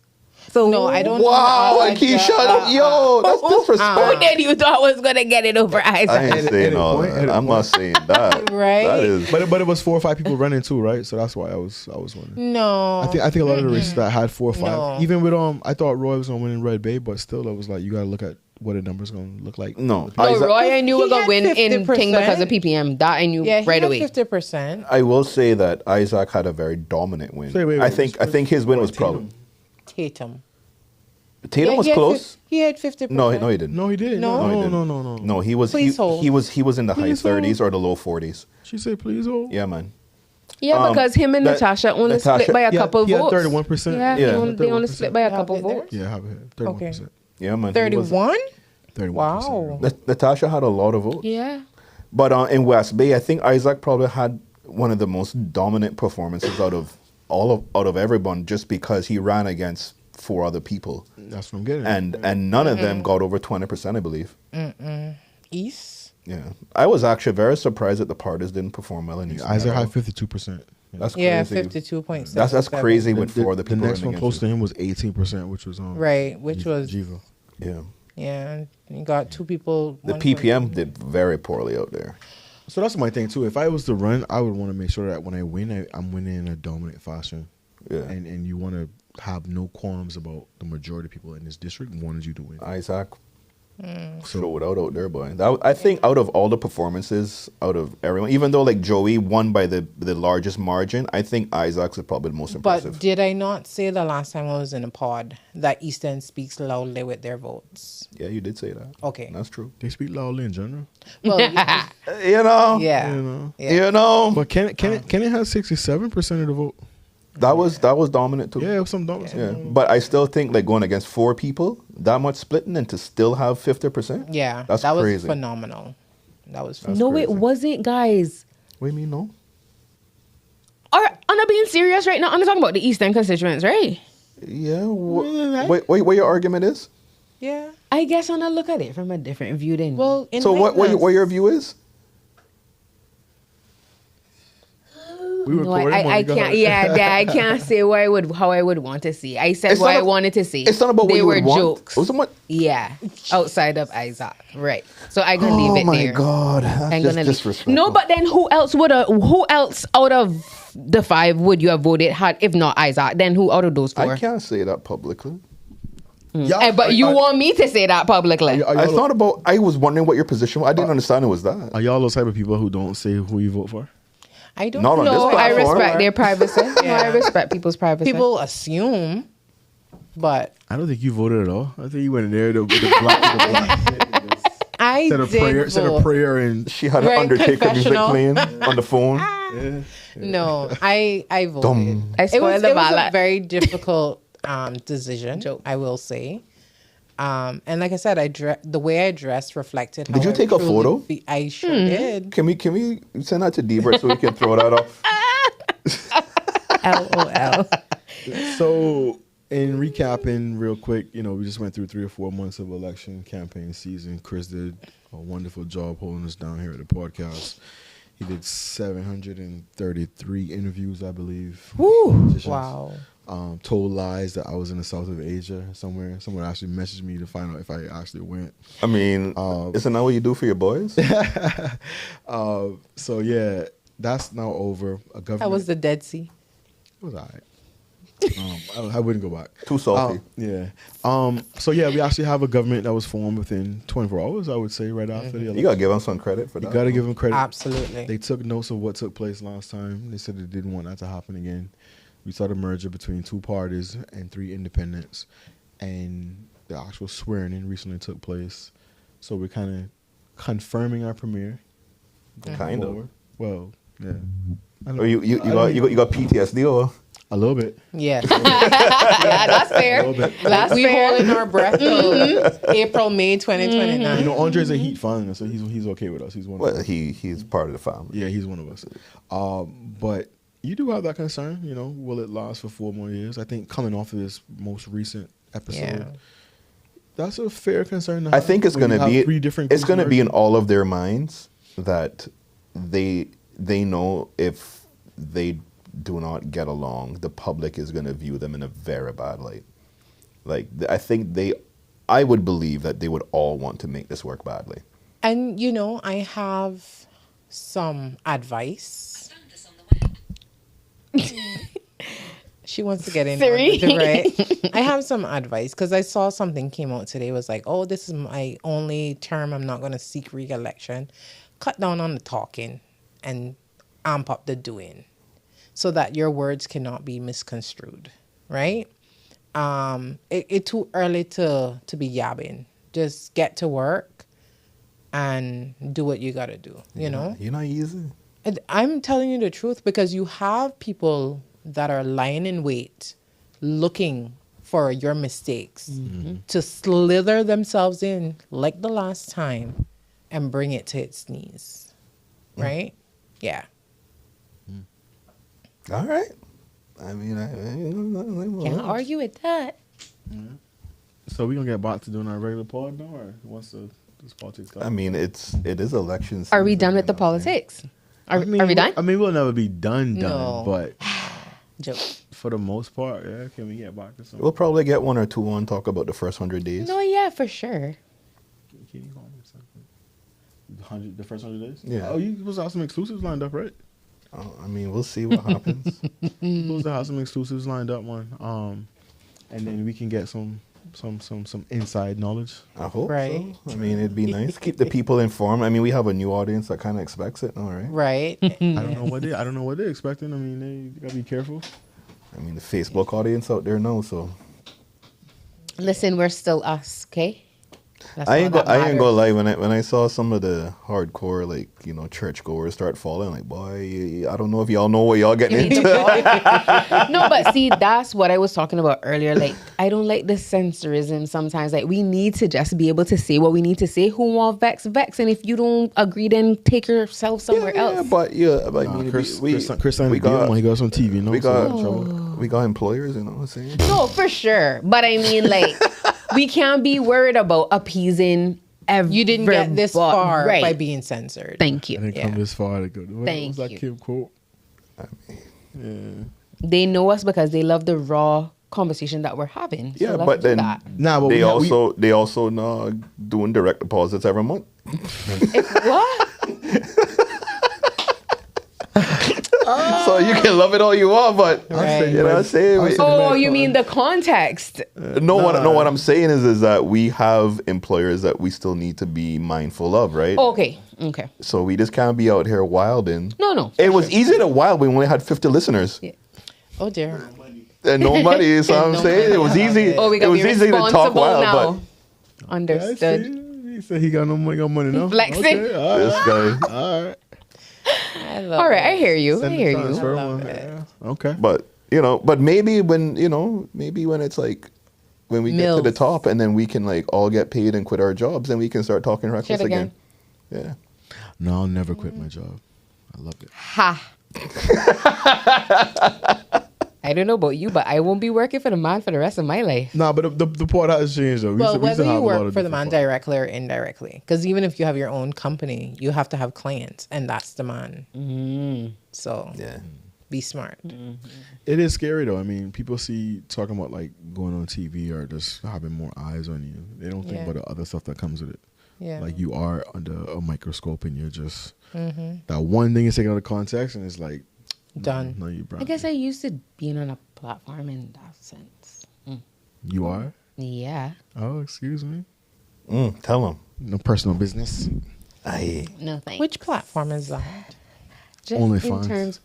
So No, I don't. Wow, know. and Keisha, yo, that's Who disrespect. did you thought was gonna get it over Isaac? I ain't saying all point, that. edit I'm not saying that. Right. That is. But it was 4 or 5 people running too, right? So that's why I was wondering. No. I think a lot of the races that had 4 or 5, No. even with I thought Roy was gonna win in Red Bay, but still, I was like, you gotta look at what the numbers gonna look like. No, No, Isaac- Roy, I knew He were gonna had win in 50%. Ting because of PPM. That I knew Yeah, he right had away. 50%. I will say that Isaac had a very dominant win. Wait, I think his win was probably Tatum. Tatum was he had close. He had 50%. No, he didn't. No, he did. No. No, he didn't. No. No, he was Please hold. he was in the high Please hold. 30s or the low 40s. She said, "Please hold." Yeah, man. Yeah, because him and that- Natasha only Natasha- split by a Yeah, couple he had votes. 31%. Yeah, Yeah. they only split by a You have couple it there? votes. Yeah, I have it here. 31%. Yeah, man. 31? 31%. Wow. Natasha had a lot of votes. Yeah. But in West Bay, I think Isaac probably had one of the most dominant performances out of everyone, just because he ran against 4 other people, That's what I'm getting. at. and none of them got over 20%, I believe. East? Yeah, I was actually very surprised that the parties didn't perform well in East. Isaac had 52%. That's Yeah, crazy. 52.7. That's crazy with The, four other the people next running one close against to him was 18%, which was Right, which was Jiva. you. Yeah. yeah. You got two people. The 1.2. PPM did very poorly out there. So that's my thing too. If I was to run, I would want to make sure that when I win, I'm winning in a dominant fashion. Yeah. And you want to have no qualms about the majority of people in this district wanted you to win. Isaac So throw it out there, boy. I think out of all the performances, out of everyone, even though like Joey won by the largest margin, I think Isaac's is probably the most impressive. But did I not say the last time I was in a pod that East End speaks loudly with their votes? Yeah, you did say that. Okay. That's true. they speak loudly in general. Well, yeah. You know. Yeah. You know. Yeah. You know. But Kenneth has 67% of the vote. That was dominant too. Yeah, some dominant. Yeah, but I still think like going against four people, that much splitting, and to still have 50%. Yeah, that's that crazy. was phenomenal. That was That's No, crazy. it wasn't, guys. What do you mean no? I'm not being serious right now. I'm not talking about the East End constituents, right? Yeah. Wait, what your argument is? Yeah. I guess I'm gonna look at it from a different view than Well, So what your view is? We No, recorded, I Monica. can't. Yeah, I can't say how I would want to see. I said It's what not I a- wanted to see. It's not about what they you were would want. jokes. It was somewhat- Yeah, outside of Isaac, right? So I'm gonna leave Oh it my there. God, that's I'm just gonna disrespectful. No, but then who else out of the five would you have voted had if not Isaac? Then who out of those four? I can't say that publicly. Yeah, But you want me to say that publicly? Are I y'all, thought about. I was wondering what your position was. I didn't understand it was that. are y'all those type of people who don't say who you vote for? I don't Not on know. this No, I platform. respect their privacy. No, I Yeah. respect people's privacy. People assume, but I don't think you voted at all. I think you went in there with the black I said a did prayer, said a vote. prayer, and She had an Right, Undertaker music confessional. playing on the phone. No, I voted. Dum. I It spoiled was, the it was a ballot. very difficult decision. Joke. I will say. And like I said, the way I dressed reflected. Did how you I take a truly photo? I sure did. Can we send that to Debert so we can throw that off? LOL. so in recapping real quick, we just went through 3 or 4 months of election campaign season. Chris did a wonderful job holding us down here at the podcast. He did 733 interviews, I believe. Woo. Politicians. Wow. Told lies that I was in the south of Asia somewhere. Someone actually messaged me to find out if I actually went. I mean, isn't that what you do for your boys? So yeah, that's now over. A government. That was the Dead Sea. It was all right. I wouldn't go back. Too salty. Yeah. So yeah, we actually have a government that was formed within 24 hours. I would say right after the election. You gotta give them some credit for You that. gotta give them credit. Absolutely. They took notes of what took place last time. They said they didn't want that to happen again. We saw the merger between 2 parties and 3 independents, and the actual swearing in recently took place. So we're kind of confirming our premiere. going Kind of. forward. Well, yeah. I don't- Or you got PTSD or? a little bit. Yes. Yeah, that's fair. A little bit. That's we fair. holding our breath till April, May 2029. Andre's a Heat fan, so he's okay with us. He's one. Well, of us. he's part of the family. Yeah, he's one of us. But you do have that concern. Will it last for 4 more years? I think coming off of this most recent episode, Yeah. that's a fair concern. To I have think it's when you gonna have be 3 different. it's gonna be in versions. all of their minds that they know if they do not get along, the public is gonna view them in a very bad light. Like I would believe that they would all want to make this work badly. And I have some advice. She wants to get in on Siri. it, right? I have some advice because I saw something came out today. It was like, oh, this is my only term. I'm not going to seek re-election. Cut down on the talking and amp up the doing so that your words cannot be misconstrued, right? It's too early to be yabbing. Just get to work and do what you got to do, you know? You're not easy. And I'm telling you the truth because you have people that are lying in wait, looking for your mistakes to slither themselves in like the last time and bring it to its knees. Right? Yeah. All right. I mean, Can't argue with that. So we gonna get back to doing our regular pod now, or once this politics starts? I mean, it is elections. Are we season done with the right now, politics? Are we done? I mean, we'll never be done, No. but Joke. for the most part, yeah. Can we get back to something? We'll probably get one or two on talk about the first 100 days. No, yeah, for sure. Can you call me something? The first 100 days? Yeah. Oh, you supposed to have some exclusives lined up, right? I mean, we'll see what happens. You supposed to have some exclusives lined up, man. And then we can get some inside knowledge. I hope Right. so. I mean, it'd be nice. Keep the people informed. I mean, we have a new audience that kind of expects it. All right. Right. I don't know what they're expecting. I mean, they gotta be careful. I mean, the Facebook audience out there knows, so. Listen, we're still us, okay? That's I all ain't that gonna matters. lie. When I saw some of the hardcore, like, you know, churchgoers start falling, like, boy, I don't know if y'all know what y'all getting into. No, but see, that's what I was talking about earlier. Like, I don't like the censorism sometimes. Like, we need to just be able to say what we need to say. Who want vex? And if you don't agree, then take yourself somewhere Yeah, else. but yeah, I Nah, mean, Chris we signed we a deal got when he goes on TV. No, we so got we're in trouble. we got employers, you know what I'm saying? No, for sure. But I mean, like, we can't be worried about appeasing every. You didn't get this far right. by being censored. Thank I you. didn't Yeah. come this far to go. What Thank was that you. Kim quote? I mean, They know us because they love the raw conversation that we're having. So yeah, let's but do then that. Nah, but they we also doing direct deposits every month. What? So you can love it all you want, but Right. you know what I'm saying? I'll send Oh, back you on. mean the context? What I'm saying is that we have employers that we still need to be mindful of, right? Okay. So we just can't be out here wilding. No. It was easy to wild when we only had 50 listeners. Yeah. Oh dear. And no money, so I'm No saying it was money. easy. Oh, we It got to was be easy to talk responsible wild, now. but Yeah, I Understood. see. He said he got no money now. Flexing. Okay, all this right. guy. All right. I love All right, I it. hear you. I Send the hear you. transfer I love one. it. Yeah. Okay. But maybe when it's like when we get to the Mills. top and then we can like all get paid and quit our jobs and we can start talking reckless Shit again. again. Yeah. No, I'll never quit my job. I love it. Ha. I don't know about you, but I won't be working for the man for the rest of my life. Nah, but the part has changed though. Well, we used whether to have you a lot work of for the man different directly or indirectly, because even if you have your own company, you have to have clients, and that's the man. So Yeah. be smart. It is scary though. I mean, people see talking about like going on TV or just having more eyes on you. They don't think Yeah. about the other stuff that comes with it. Yeah. Like you are under a microscope and you're just that one thing is taken out of context and it's like Done. No, you brought I guess I used to being on a platform in that sense. you are. Yeah. Oh, excuse me. Tell them. No personal business. Aye. No thanks. Which platform is that? Just OnlyFans. in terms.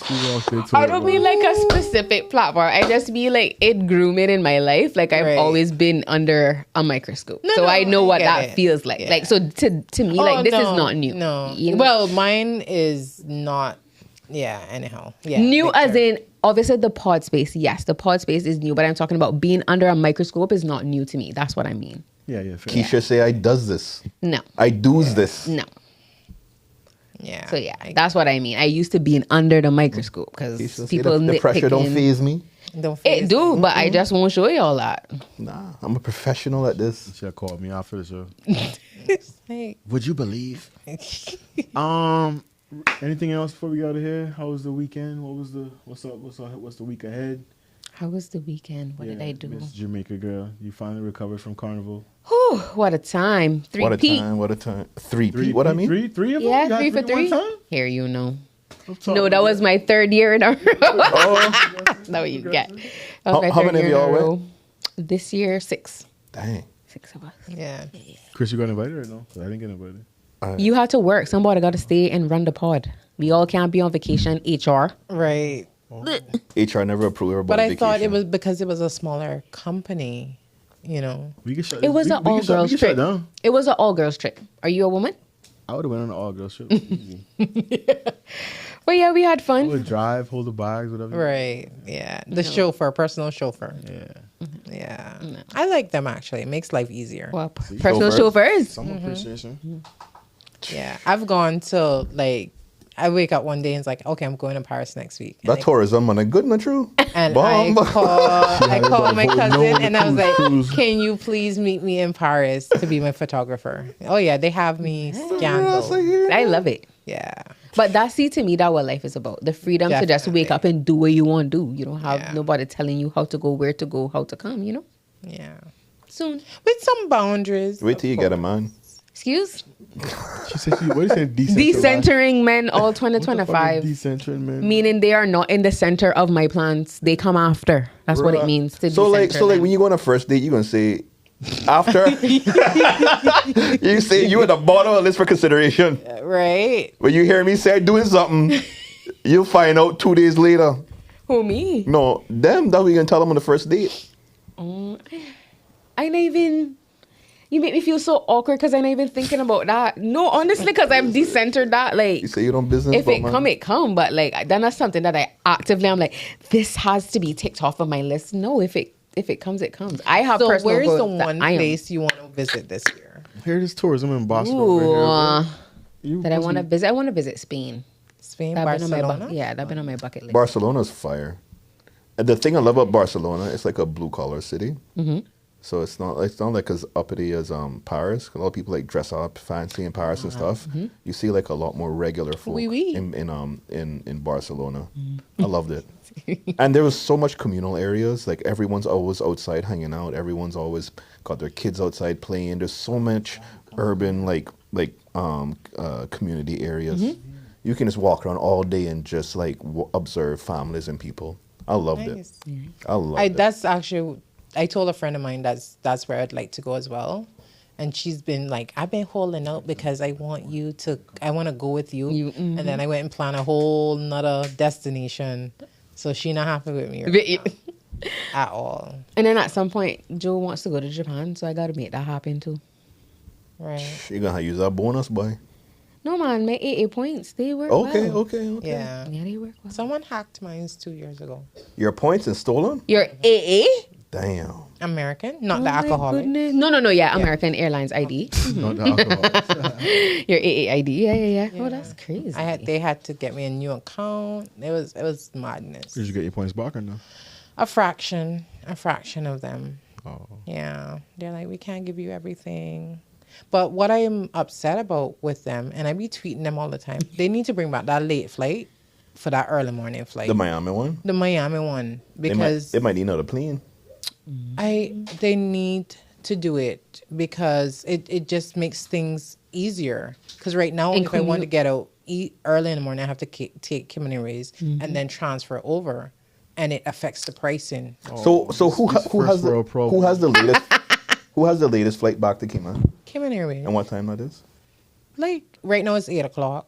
She walked into I it, don't bro. mean like a specific platform. I just mean like it grew it in my life. Like I've Right. always been under a microscope, No, so no, I know I what get that it. feels like. Yeah. Like so to me, like this is not new. No. You know? Well, mine is not. Yeah. Anyhow. Yeah. New big as term. in obviously the pod space. Yes, the pod space is new, but I'm talking about being under a microscope is not new to me. That's what I mean. Yeah, fair. Keisha say I does this. No, I does this. no. Yeah. So yeah, that's what I mean. I used to being under the microscope because Keisha say people the pressure don't nitpicking. phase me. Don't It phase do, but I just won't show you all that. Nah, I'm a professional at this. She called me after the show. Hey. Would you believe? Anything else before we get out of here? How was the weekend? What's up? What's the week ahead? How was the weekend? What did I do? Miss Jamaica girl, you finally recovered from Carnival. Whew, what a time. What a 3P. time, what a time. 3P, what I mean? Three of them? Yeah, You got 3 for one 3. time? Here, you know. I'm talking No, that was my third year in a row. Oh, That's what you get. That was my How third many of year in a y'all went? row. This year, 6. Dang. 6 of us. Yeah. Chris, you got invited or no? 'Cause I didn't get invited. You had to work. Somebody got to stay and run the pod. We all can't be on vacation. HR. Right. HR never approved everybody. But I thought it was because it was a smaller company. You know. We can shut. It was we, an we can all shut- we girls can shut trip. down. It was an all girls trip. Are you a woman? I would have went on an all girls trip. Easy. But yeah, we had I fun. would drive, hold the bags, whatever. Right. Yeah. The chauffeur, personal chauffeur. Yeah. Yeah. I like them actually. It makes life easier. Well, personal Chauffeur. chauffeurs. Some appreciation. Yeah. I've gone to like I wake up one day and it's like, okay, I'm going to Paris next week. That tourism, man, good, not true? And Bomb. I called my cousin and I was like, cruise. can you please meet me in Paris to be my photographer? Oh yeah, they have me scanned. I love it. Yeah. But to me, that what life is about. The freedom to just wake up and do what you want to do. You don't have nobody telling you how to go, where to go, how to come, you know? Yeah. Soon. With some boundaries. Wait till you get a man. Excuse? She said, what do you say? Decentering men all What the fuck 2025. is decentering men? Meaning they are not in the center of my plans. They come after. That's what it means to So like decenter them. when you go on a first date, you're gonna say after you say you at the bottom of the list for consideration. Right. When you hear me say doing something, you'll find out 2 days later. Who, me? No, them that we gonna tell them on the first date. I not even... You make me feel so awkward because I'm not even thinking about that. No, honestly, because I'm decentered that. Like, You say you don't business. if it come, it come. But like, then that's something that I actively, I'm like, this has to be ticked off of my list. No, if it comes, it comes. I have So personal where's goals the that one I am- place you want to visit this year? Here it is tourism in Boston. Ooh, over here, bro. that I want to visit. I want to visit Spain. Spain, That Barcelona? that's been on my bucket list. Barcelona's fire. And the thing I love about Barcelona, it's like a blue collar city. Mm-hmm. So it's not like as uppity as Paris. A lot of people like dress up fancy in Paris and stuff. Mm-hmm. You see like a lot more regular folk Oui, oui. in Barcelona. Mm-hmm. I loved it. And there was so much communal areas. Like everyone's always outside hanging out. Everyone's always got their kids outside playing. There's so much urban community areas. Mm-hmm. You can just walk around all day and just like observe families and people. I loved Nice. it. I loved it. That's actually, I told a friend of mine that's where I'd like to go as well. And she's been like, I've been holding out because I want to go with you. And then I went and planned a whole nother destination. So she not happy with me at all. And then at some point, Joe wants to go to Japan, so I got to make that happen too. Right. You're gonna use that bonus, boy. No, man, my AA points, they work Okay, well. okay. Yeah. Yeah, they work well. Someone hacked mine 2 years ago. Your points and stolen? Your AA? Damn. American, not Oh the my alcoholic. goodness. No, yeah, American Airlines ID. Not the alcohol. Your AA ID, yeah. Oh, that's crazy. They had to get me a new account. It was madness. Did you get your points back or no? A fraction of them. Oh. Yeah, they're like, we can't give you everything. But what I am upset about with them, and I be tweeting them all the time, they need to bring back that late flight for that early morning flight. The Miami one? The Miami one, because It might need another plane. they need to do it because it just makes things easier. Because right now, And if I want to commute. get out, eat early in the morning, I have to take Cayman Airways and then transfer over, and it affects the pricing. So who has the world problem. who has the latest flight back to Cayman? Cayman Airways, And what time that is? like right now it's 8:00.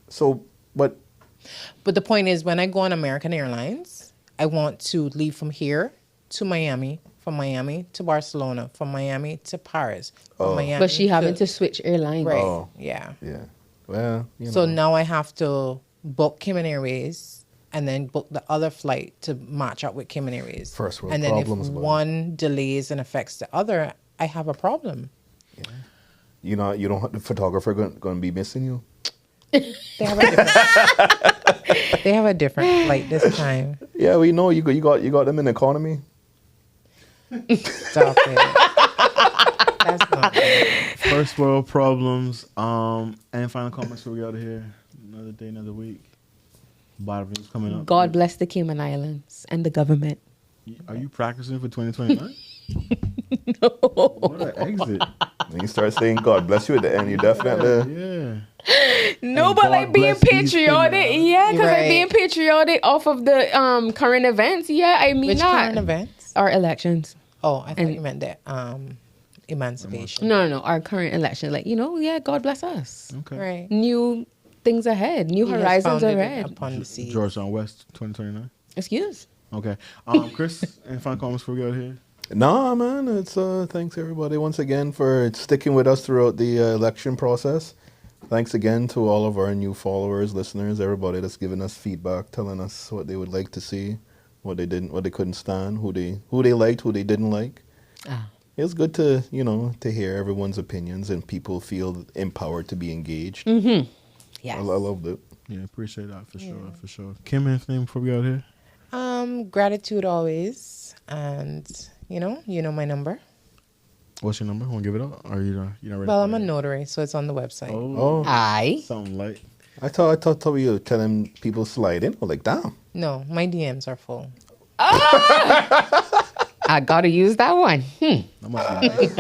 So but But the point is, when I go on American Airlines, I want to leave from here to Miami, from Miami to Barcelona, from Miami to Paris, from Miami. But she having to switch airlines. right, Oh. yeah. yeah. Well, you So know. now I have to book Cayman Airways and then book the other flight to match up with Cayman Airways. First world and then problems, if boy. one delays and affects the other, I have a problem. You don't the photographer going to be missing you. They have a different, they have a different flight this time. Yeah, we know you got them in economy. Stop it. That's not good. First world problems. Any final comments before we get out of here? Another day, another week. Bottom news coming up. God bless the Cayman Islands and the government. Are you practicing for 2029? No. What an exit. When you start saying God bless you at the end, you definitely. Yeah. No, And but God like being bless these patriotic. Cayman Yeah, because like Right. being patriotic off of the current events. Yeah, I mean Which that. current events? Our elections. Oh, I thought And- you meant that emancipation. No. Our current election. Like, yeah, God bless us. Okay. Right. New things ahead. New He has horizons founded it ahead. upon the sea. Georgetown West 2029. Excuse. Okay. Chris, any final comments before we get out of here? Nah, man. It's thanks everybody once again for sticking with us throughout the election process. Thanks again to all of our new followers, listeners, everybody that's giving us feedback, telling us what they would like to see, what they didn't, what they couldn't stand, who they liked, who they didn't like. Ah. It's good to to hear everyone's opinions and people feel empowered to be engaged. Mm-hmm. Yeah. I loved it. Yeah, appreciate that for sure, for sure. Kim, anything before we out here? Gratitude always, and you know my number. What's your number? Want to give it up? Or you not ready? Well, for I'm a it? notary, so it's on the website. Oh, Aye. something light. I thought you were telling people slide in. I was like, damn. No, my DMs are full. I gotta use that one. That must be nice.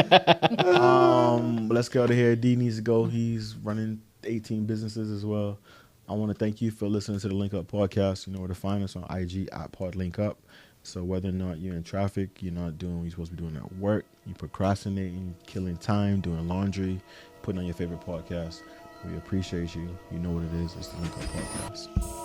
Let's get out of here. D needs to go. He's running 18 businesses as well. I want to thank you for listening to the Linkup podcast. You know where to find us on IG at PodLinkup. So whether or not you're in traffic, you're not doing what you're supposed to be doing at work, you're procrastinating, killing time, doing laundry, putting on your favorite podcast, we appreciate you. You know what it is. It's the Linkup podcast.